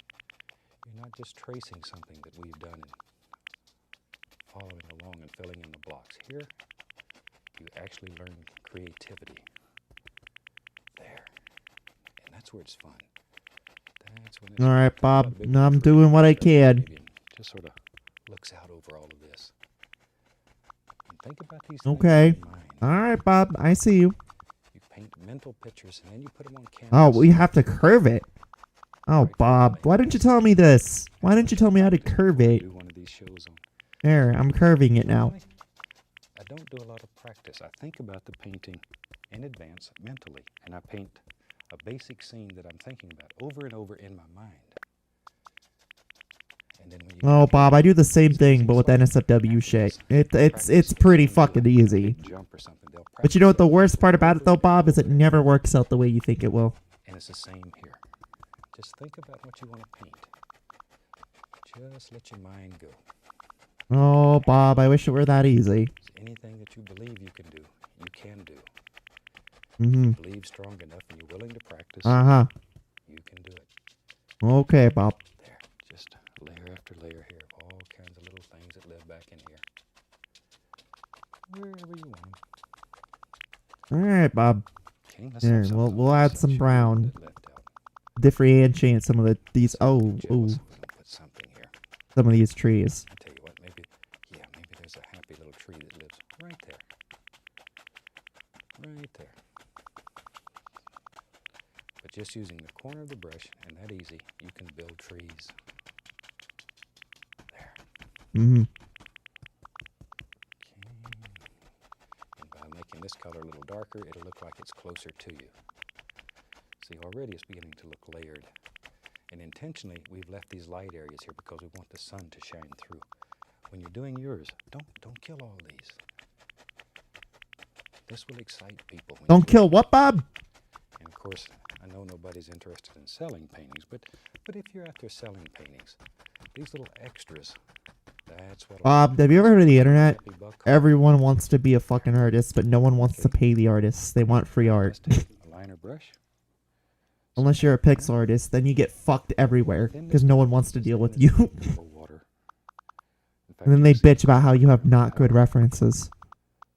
You're not just tracing something that we've done and following along and filling in the blocks. Here, you actually learn creativity. There. And that's where it's fun. That's when it's All fun. right, Think about a Bob. big Now I'm tree doing what I that maybe can. just sort of looks out over all of this. And think about these Okay. things in mind. All right, Bob. I see you. You paint mental pictures and then you put them on canvas. Oh, we have to curve it. Oh, Bob. Why didn't you tell me this? Why didn't you tell me how to curve it? Do one of these shows on. There, I'm curving it now. Personally, I don't do a lot of practice. I think about the painting in advance mentally, and I paint a basic scene that I'm thinking about over and over in my mind. And then when you Oh, Bob, I do the same thing, but with NSFW shit. It's pretty fucking easy. Jump or something, they'll But you know what the practice worst part about it though, Bob, is it never works out the way you think it will. And it's the same here. Just think about what you want to paint. Just let your mind go. Oh, Bob, I wish it were that easy. Anything that you believe you can do, you can do. Mm-hmm. Believe strong enough and you're willing to practice, Uh-huh. you can do it. Okay, Bob. There, just layer after layer here of all kinds of little things that live back in here. Wherever you want them. All right, Bob. Okay, let's Here, have something we'll else add I'll some show you brown. that left out. differentiate some of these. Oh, Jealous. Put something here. some of these trees. I tell you what, maybe there's a happy little tree that lives right there. Right there. But just using the corner of the brush, and that easy, you can build trees. There. Mm-hmm. And by making this color a little darker, it'll look like it's closer to you. See, already it's beginning to look layered. And intentionally, we've left these light areas here because we want the sun to shine through. When you're doing yours, don't kill all these. This will excite people. Don't kill what, Bob? And of course, I know nobody's interested in selling paintings, but if you're out there selling paintings, these little extras, that's what... Bob, have you ever heard of the internet? Happy buck. Everyone wants to be a fucking artist, but no one wants to pay the artists. They want free art. Let's take a liner brush. Unless you're a pixel artist, then you get fucked everywhere, because no one wants to deal with you. Water. In fact, And then they you see bitch about how you have not good references.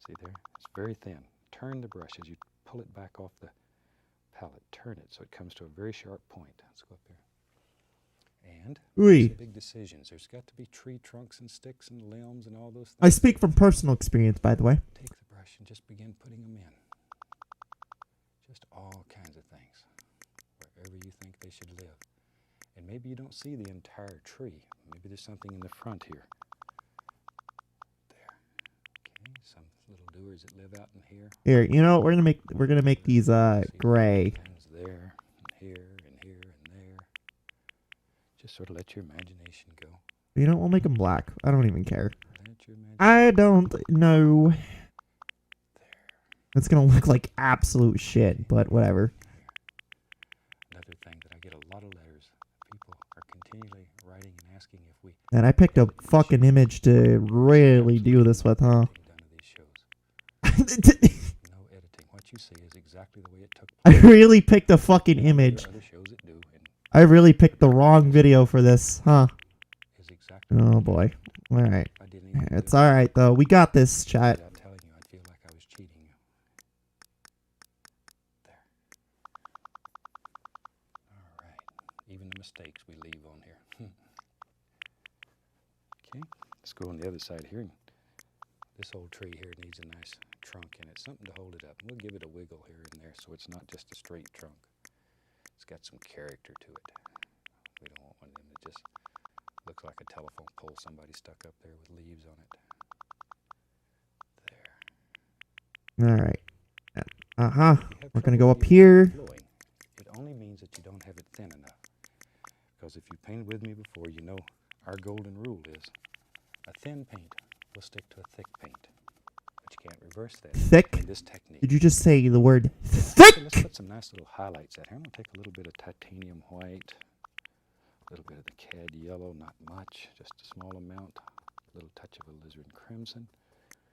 See there? It's very thin. Turn the brush as you pull it back off the palette. Turn it so it comes to a very sharp point. Let's go up there. And Ooh. big decisions. There's got to be tree trunks and sticks and limbs and all those things. I speak from personal experience, by the way. Take the brush and just begin putting them in. Just all kinds of things. Wherever you think they should live. And maybe you don't see the entire tree. Maybe there's something in the front here. There. Okay, some little doers that live out in here. Here, you know what? We're gonna make these gray. Things there, and here, and here, and there. Just sort of let your imagination go. You know, we'll make them black. I don't even care. Let your imagination I don't know. there. It's gonna look like absolute shit, but whatever. Another thing that I get a lot of letters. People are continually writing and asking if we And I picked a fucking image to really do this with, huh? done to these shows. No editing. What you see is exactly the way it took I place. really picked a fucking There are image. other shows that do, and I really picked the wrong video for this, huh? is exactly Oh boy. Alright. I didn't even do It's it. alright though. We got this, chat. Without telling you, I'd feel like I was cheating you. There. All right. Even the mistakes we leave on here. Okay. Let's go on the other side here. This old tree here needs a nice trunk in it, something to hold it up. We'll give it a wiggle here and there so it's not just a straight trunk. It's got some character to it. We don't want one of them that just looks like a telephone pole somebody stuck up there with leaves on it. There. Alright. Uh-huh. If you have We're gonna trouble go up getting it here. flowing, it only means that you don't have it thin enough. Because if you painted with me before, you know our golden rule is a thin paint will stick to a thick paint. But you can't reverse that Thick? in this technique. Did you just say the word So thick? let's put some nice little highlights out here. I'm going to take a little bit of titanium white, a little bit of the cad yellow, not much, just a small amount, a little touch of alizarin crimson,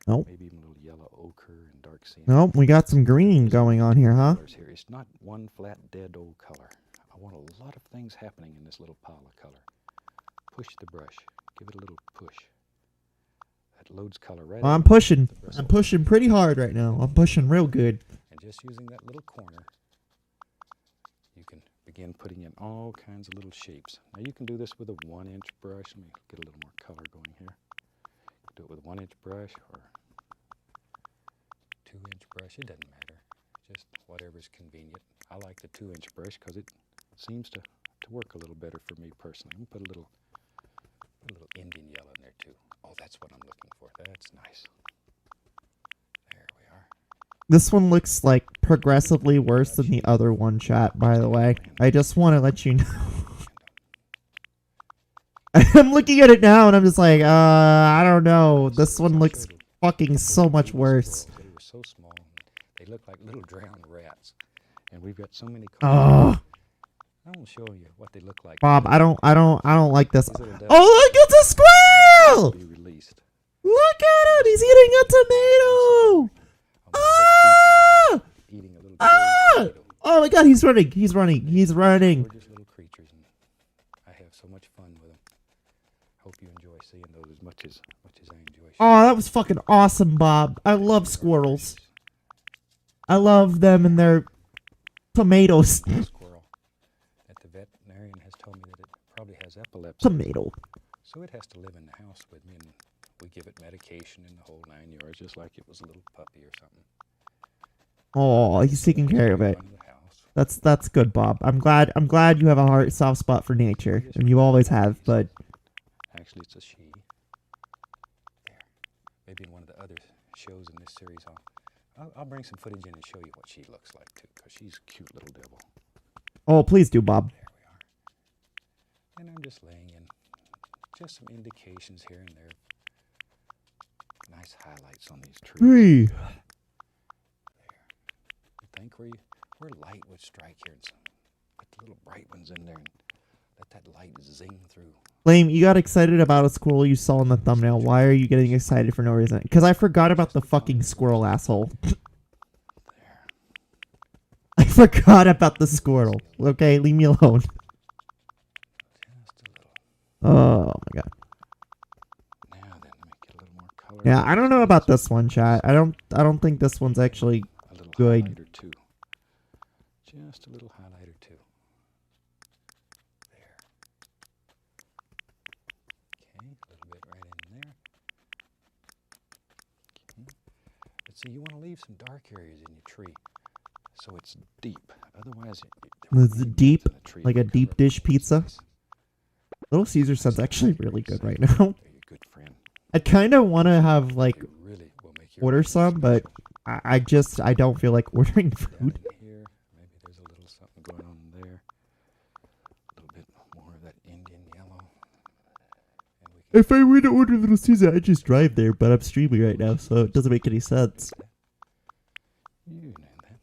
Nope. maybe even a little yellow ochre and dark sienna. Nope, we got some green going on here, huh? Colors here. It's not one flat, dead old color. I want a lot of things happening in this little pile of color. Push the brush. Give it a little push. That loads color right Well, I'm out of pushing. the brush. I'm pushing pretty hard right now. I'm pushing real good. And just using that little corner, you can begin putting in all kinds of little shapes. Now you can do this with a 1-inch brush. Let me get a little more color going here. Do it with a 1-inch brush or 2-inch brush. It doesn't matter. Just whatever's convenient. I like the 2-inch brush because it seems to work a little better for me personally. I'm gonna put a little Indian yellow in there too. Oh, that's what I'm looking for. That's nice. There we are. This one looks like progressively worse than the other one, chat, by the way. I just want to let you know. I'm looking at it now and I'm just like, I don't know. This one looks fucking so much worse. They were so small. They look like little drowned rats. And we've got so many Oh, I won't show you what they look like. Bob, I don't like this. These little devils Oh, look, it's a squirrel! be released. Look at him, he's eating a tomato! Ah! Eating a little Ah! tomato. Oh my god, he's running, he's running, he's running. Gorgeous little creatures, and I have so much fun with them. Hope you enjoy seeing those as much as I enjoy. Oh, that was fucking awesome, Bob. I love squirrels. I love them and their tomatoes. Squirrel at the has epilepsy. Tomato. So it has to live in the house with me, and we give it medication in the whole 9 yards, just like it was a little puppy or something. Oh, he's taking care of it. That's good, Bob. I'm glad you have a soft spot for nature, and you always have. But actually, it's a she. There. Maybe in one of the other shows in this series, I'll bring some footage in and show you what she looks like too, because she's a cute little devil. oh, please do, Bob. There we are. And I'm just laying in just some indications here and there. Nice highlights on these trees. Hey. There. You think where light would strike here and put the little bright ones in there and let that light zing through. Flame, you got excited about a squirrel you saw in the thumbnail. Why are you getting excited for no reason? Because I forgot about the fucking squirrel, asshole. There. I forgot about the squirrel. Okay, leave me alone. Just a little. Oh my god. Now then, let me get a little more color. Yeah, I don't know about this one, chat. I don't think this one's actually a little good. highlight or two. Just a little highlight or two. There. Okay, a little bit right in there. Okay. But see, you want to leave some dark areas in your tree so it's deep. Otherwise, Is it deep? Like a deep dish pizza? Little Caesar sounds actually really good right now. They're your good friend. I kind of want to have, like, They really will make your order life some, but special. I don't feel like ordering Down food. in here, maybe there's a little something going on there. A little bit more of that Indian yellow. And we can If I were to order Little Caesar, I'd just drive there, but I'm streaming right now, so it doesn't make any sense. You know that.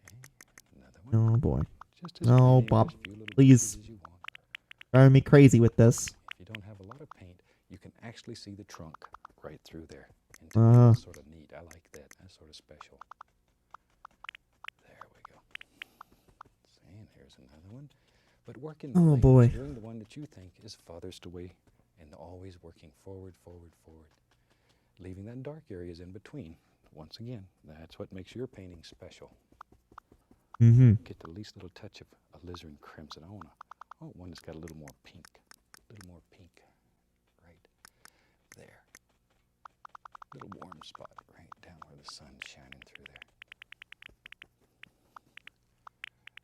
Okay, another one. Oh boy. Just as No, many or Bob, as few little please. pieces as you want. Driving me crazy with this. If you don't have a lot of paint, you can actually see the trunk right through there. And to me, that's sort of neat. I like that. That's sort of special. There we go. See, and here's another one. But working Oh, the boy. layers, doing the one that you think is farthest away, and always working forward, forward, forward. Leaving that dark areas in between. Once again, that's what makes your painting special. Mm-hmm. Get the least little touch of alizarin crimson. I want one that's got a little more pink. A little more pink. Right there. Little warm spot right down where the sun's shining through there.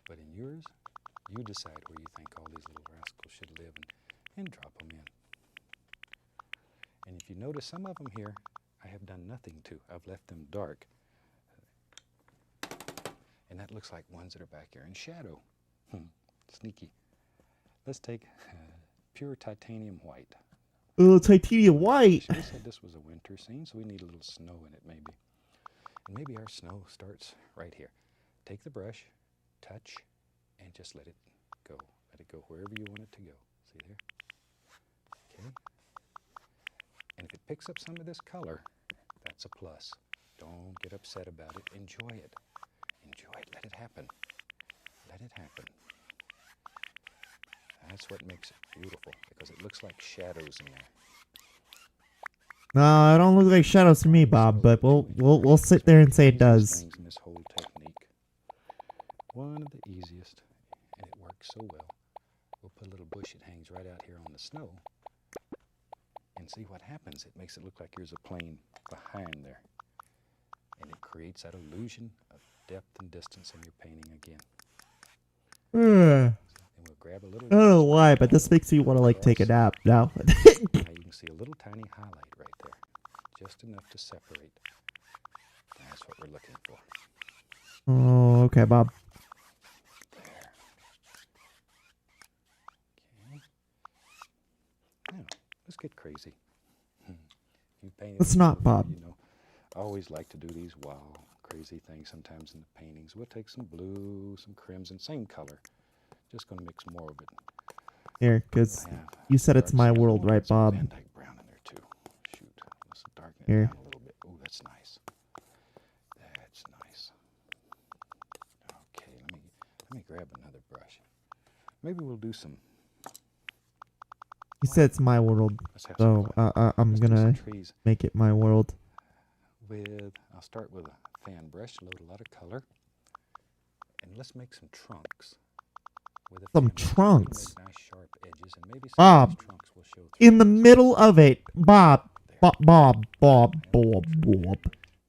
But in yours, you decide where you think all these little rascals should live and drop them in. And if you notice some of them here, I have done nothing to. I've left them dark. And that looks like ones that are back here in shadow. Sneaky. Let's take pure titanium white. Oh, titanium white. She said this was a winter scene, so we need a little snow in it maybe. And maybe our snow starts right here. Take the brush, touch, and just let it go. Let it go wherever you want it to go. See there? Okay. And if it picks up some of this color, that's a plus. Don't get upset about it. Enjoy it. Enjoy it. Let it happen. Let it happen. That's what makes it beautiful, because it looks like shadows in there. No, it don't look like shadows to me, Bob. But we'll sit there and say it does. Things in this whole technique. One of the easiest, and it works so well. We'll put a little bush that hangs right out here on the snow, and see what happens. It makes it look like there's a plane behind there, and it creates that illusion of depth and distance in your painting again. And we'll grab a little. I don't know why, but this makes me want to like take a nap now. Now you can see a little tiny highlight right there, just enough to separate. That's what we're looking for. Oh, okay, Bob. There. Okay. Now let's get crazy. You painted Let's not, before, Bob. You know, I always like to do these wild, crazy things sometimes in the paintings. We'll take some blue, some crimson, same color. Just going to mix more of it. Here, because I have you said it's dark my skin. world, Oh, right, some Bob? Van Dyke brown in there too. Shoot, let's darken it Here. down a little bit. Oh, that's nice. That's nice. Okay, let me grab another brush. Maybe we'll do some. You said it's my world, Let's have so some fun. I'm Let's do some gonna trees make it my world. I'll start with a fan brush, load a lot of color, and let's make some trunks. with a some Flamie. It'll trunks. make nice sharp edges, and maybe some Bob, of these trunks will show through. in the middle of it. Bob. There. Bob.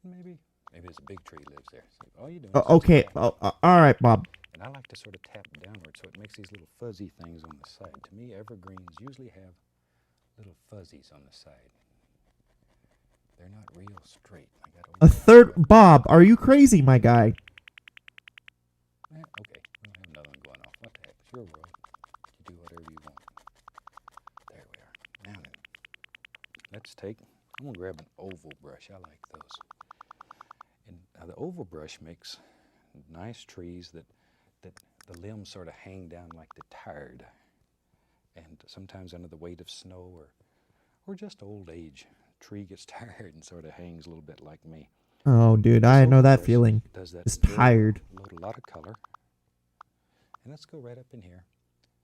Maybe there's a big tree lives there. So all you're doing is Okay. just tapping. Alright, Bob. And I like to sort of tap downward so it makes these little fuzzy things on the side. To me, evergreens usually have little fuzzies on the side. They're not real straight. I got A third. Bob, are you crazy, my guy? Okay, we'll have another one going off. What the heck? It's your world. You do whatever you want. There we are. Now then, let's take, I'm going to grab an oval brush. I like those. And the oval brush makes nice trees that the limbs sort of hang down like they're tired. And sometimes under the weight of snow or just old age, tree gets tired and sort of hangs a little bit like me. Oh, dude, I know that feeling. Just tired. Load a lot of color. And let's go right up in here.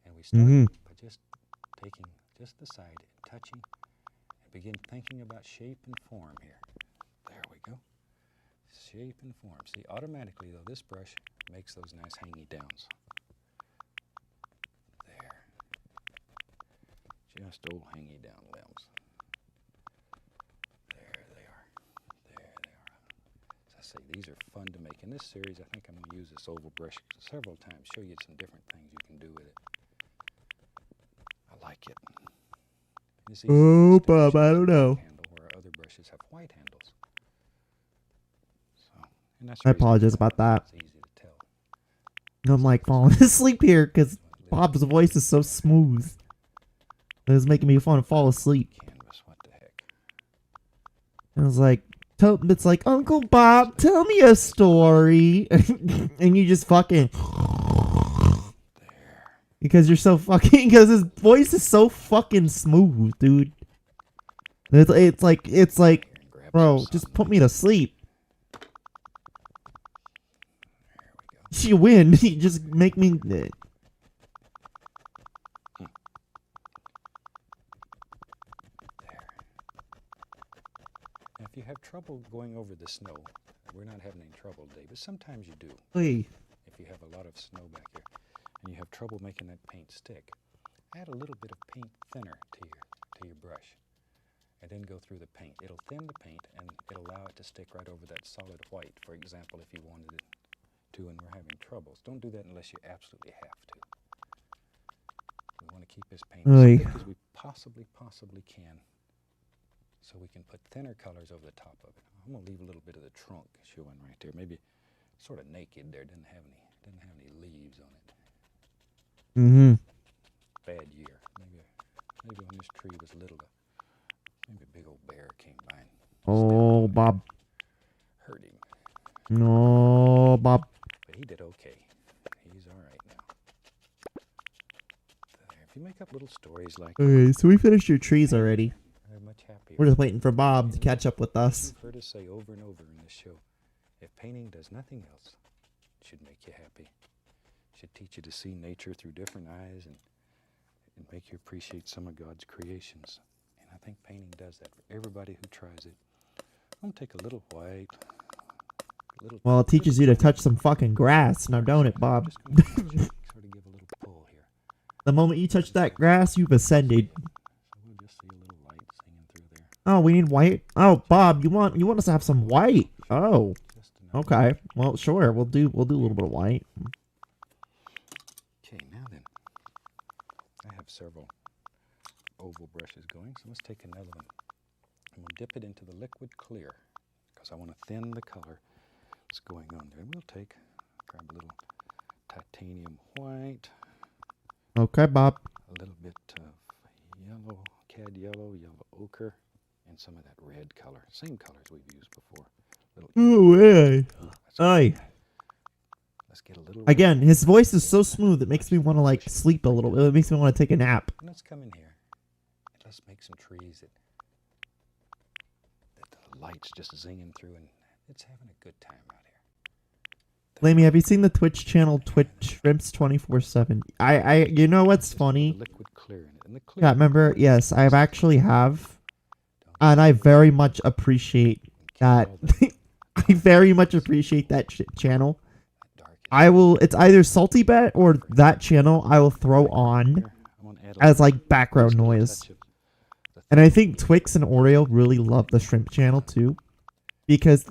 And we start by just taking just the side, touching, and begin thinking about shape and form here. There we go. Shape and form. See, automatically, though, this brush makes those nice hangy downs. There. Just old hangy down limbs. There they are. There they are. As I say, these are fun to make. In this series, I think I'm going to use this oval brush several times, show you some different things you can do with it. I like it. Oh, Bob, I don't know. Handle where other brushes have white handles. So, and that's I apologize about that. It's easy to tell. I'm like falling asleep here because Bob's voice is so smooth. It's making me want to fall asleep. Canvas, what the heck? I was like, it's like, Uncle Bob, tell me a story. And you just fucking. There. Because you're so fucking. Because his voice is so fucking smooth, dude. It's like, bro, just put me to sleep. There we go. You win. You just make me. There. Now, if you have trouble going over the snow, we're not having any trouble today, but sometimes you do. Hey. If you have a lot of snow back here and you have trouble making that paint stick, add a little bit of paint thinner to your brush and then go through the paint. It'll thin the paint and it'll allow it to stick right over that solid white, for example, if you wanted it to and we're having troubles. Don't do that unless you absolutely have to. We want to keep this paint as thick as we possibly can so we can put thinner colors over the top of it. I'm going to leave a little bit of the trunk showing right there. Maybe sort of naked there. Didn't have any leaves on it. Bad year. Maybe when this tree was little, maybe a big old bear came by and Oh, Bob. hurt him. No, Bob. But he did okay. He's all right now. There. If you make up little stories like Okay, so we finished your trees already. I'm much happier. We're just waiting for Bob to catch up with us. You've heard us say over and over in this show, if painting does nothing else, it should make you happy. It should teach you to see nature through different eyes and make you appreciate some of God's creations. And I think painting does that for everybody who tries it. I'm going to take a little white. Well, it teaches you to touch some fucking grass, now don't it, Bob? Just gonna sort of give a little pull here. The moment you touch that grass, you've ascended. So we'll just see a little light singing through there. Oh, we need white? Oh, Bob, you want us to have some white? Oh, Just enough. okay. Well, sure. We'll do a little bit of white. Okay, now then, I have several oval brushes going, so let's take another one. And we'll dip it into the liquid clear, because I want to thin the color that's going on there. And we'll grab a little titanium white, Okay, Bob. a little bit of yellow, cad yellow, yellow ochre, and some of that red color. Same colors we've used before. Oh, hey. That's Aye. good. Let's get a little Again, his voice is so smooth, it makes me want to, like, sleep a little bit. It makes me want to take a nap. And let's come in here and let's make some trees that the light's just zinging through, and it's having a good time out here. Flamie, have you seen the Twitch channel Twitch Shrimps 24/7? You know what's funny? The liquid clear in it. And the clear Yeah, remember? Yes, I actually have. And I very much appreciate that. I very much appreciate that channel. dark I will. It's either Salty Bet or that channel. I will throw on as like background noise. And I think Twix and Oreo really love the shrimp channel too, because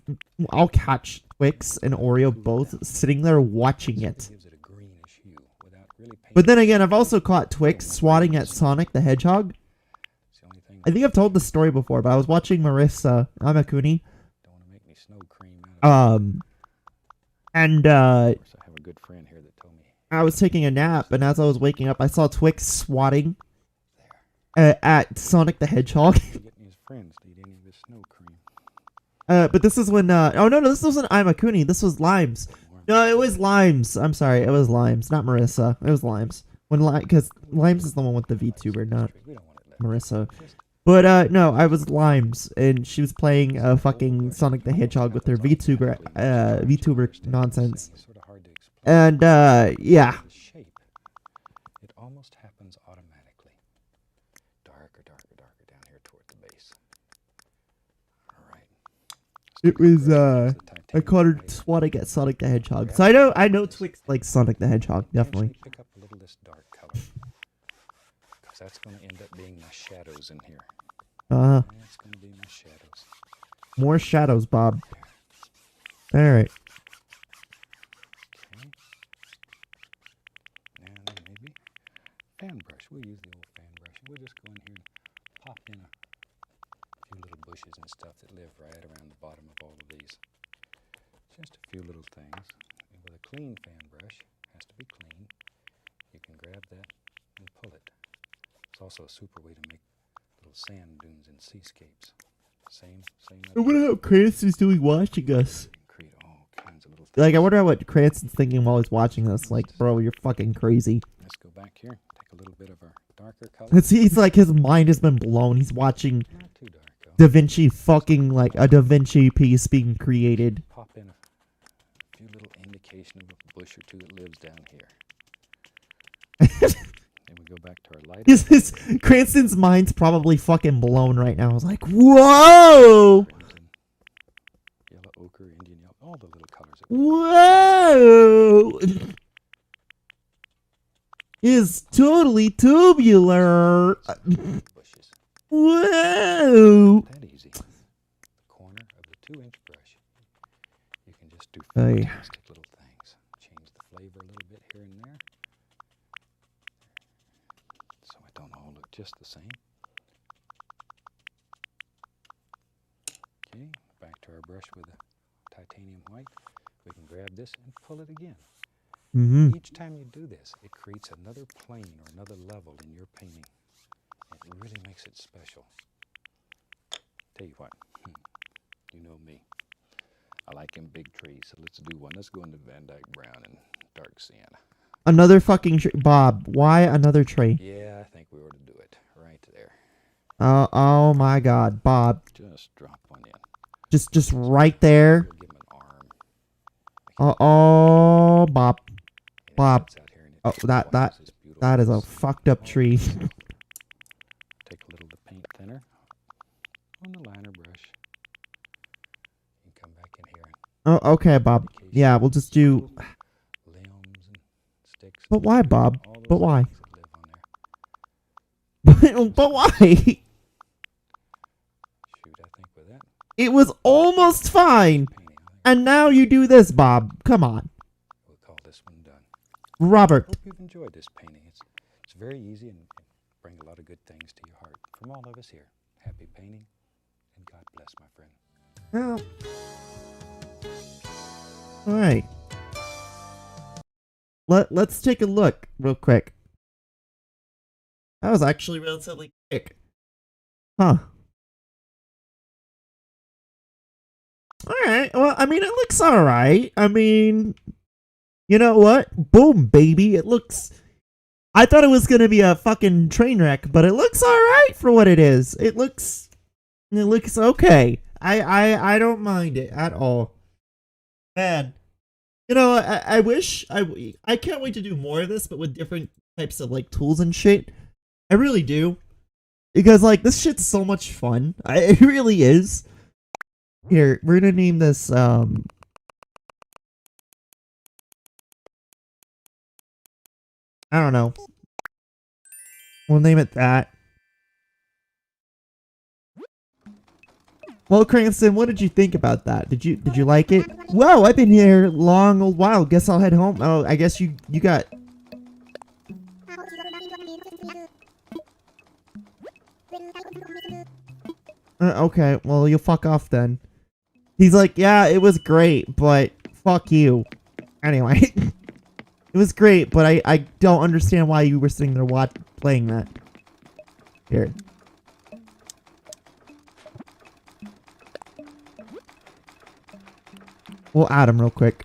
I'll catch Twix and Oreo both sitting there watching it. But then again, I've also caught Twix swatting at Sonic the Hedgehog. I think I've told the story before, but I was watching Marissa Amakuni. And I was taking a nap, and as I was waking up, I saw Twix swatting at Sonic the Hedgehog. But this is when, oh no, this wasn't Imakuni, this was Limes. No, it was Limes. I'm sorry, it was Limes, not Marissa. It was Limes. Because Limes is the one with the VTuber, not Marissa. But, no, I was Limes, and she was playing fucking Sonic the Hedgehog with her VTuber nonsense. And, yeah. It almost happens automatically. Darker down here toward the base. Alright. It was, I caught her swatting at Sonic the Hedgehog. So I know Twix likes Sonic the Hedgehog, definitely. Pick up a little of this dark color. Because that's going to end up being my shadows in here. That's going to be my shadows. More shadows, Bob. Alright. Okay. And then maybe fan brush. We'll use the old fan brush. We'll just go in here and pop in a few little bushes and stuff that live right around the bottom of all of these. Just a few little things. And with a clean fan brush, has to be clean, you can grab that and pull it. It's also a super way to make little sand dunes and seascapes. Same. I wonder how Cranston's doing watching us. Create all kinds of little things. Like, I wonder what Cranston's thinking while he's watching us. Like, bro, you're fucking crazy. Let's go back here. Take a little bit of our darker color. He's like, his mind has been blown. He's watching Not too dark, though. Da Vinci fucking, like, a Da Vinci piece being created. Pop in a few little indication of a bush or two that lives down here. And we go back to our light. Cranston's mind's probably fucking blown right now. I was like, whoa! Crimson, yellow ochre, Indian yellow, all the little colors. Whoa! Is totally tubular. Bushes. Whoa! That easy. The corner of the 2-inch brush. You can just do Hey. fantastic little things. Change the flavor a little bit here and there. So it don't all look just the same. Okay, back to our brush with the titanium white. We can grab this and pull it again. Mm-hmm. Each time you do this, it creates another plane or another level in your painting. It really makes it special. Tell you what, you know me. I like them big trees, so let's do one. Let's go into Van Dyke Brown and Dark Sienna. Another fucking Bob, why another tree? Yeah, I think we ought to do it right there. Oh my god, Bob. Just drop one in. Just right there. We'll give him an arm. Oh, Bob. And it Bob. sits out here and it Oh, that flashes this beautiful that is a colors. fucked up tree. Take a little to paint thinner on the liner brush. You can come back in here and Oh, okay, Bob. Yeah, we'll just do. limbs and sticks. But why, Bob? All those But why? things that live on there. But why? Shoot, I think with that It was almost fine, painting, and now you do this, Bob. Come on, we'll call this one done. Robert. Hope you've enjoyed this painting. It's very easy and bring a lot of good things to your heart. From all of us here, happy painting, and God bless, my friend. Well, all right. Let's take a look real quick. That was actually relatively quick. Huh. Alright, well, I mean, it looks alright. I mean, you know what? Boom, baby. It looks... I thought it was gonna be a fucking train wreck, but it looks alright for what it is. It looks okay. I don't mind it at all. Man. You know, I wish... I can't wait to do more of this, but with different types of, like, tools and shit. I really do. Because, like, this shit's so much fun. It really is. Here, we're gonna name this, I don't know. We'll name it that. Well, Cranston, what did you think about that? Did you like it? Whoa, I've been here a long old while. Guess I'll head home. Oh, I guess you got. Okay, well, you'll fuck off then. He's like, yeah, it was great, but fuck you. Anyway, it was great, but I don't understand why you were sitting there playing that. Here. We'll add him real quick.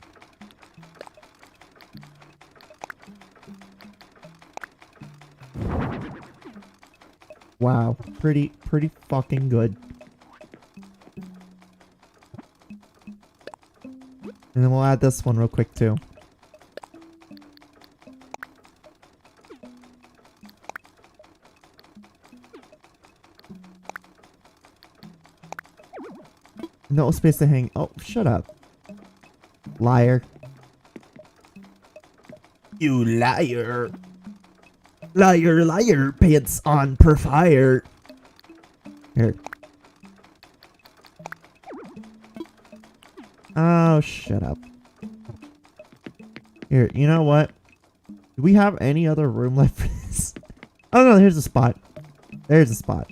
Wow, pretty fucking good. And then we'll add this one real quick too. No space to hang. Oh, shut up. Liar. You liar. Liar, liar, pants on per fire. Here. Oh, shut up. Here, you know what? Do we have any other room left for this? Oh no, here's a spot. There's a spot.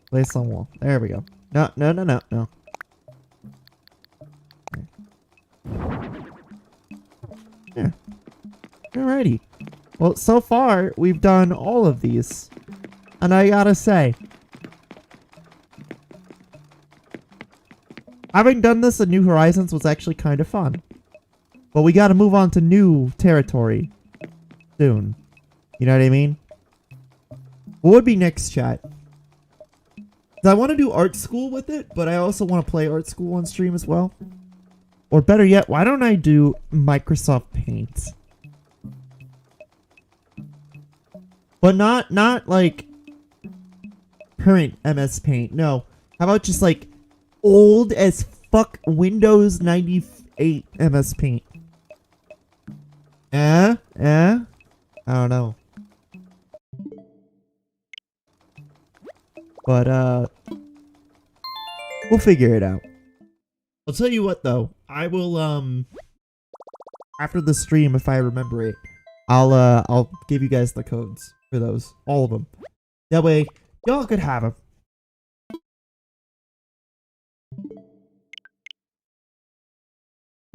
Place on wall. There we go. No. Yeah. Alrighty. Well, so far, we've done all of these. And I gotta say, having done this in New Horizons was actually kind of fun. But we gotta move on to new territory soon. You know what I mean? What would be next, chat? 'Cause I want to do art school with it, but I also want to play art school on stream as well. Or better yet, why don't I do Microsoft Paint? But not like current MS Paint. No. How about just like old as fuck Windows 98 MS Paint? I don't know. But we'll figure it out. I'll tell you what though. I will after the stream, if I remember it, I'll give you guys the codes for those, all of them. That way y'all could have them.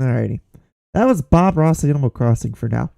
Alrighty. That was Bob Ross Animal Crossing for now.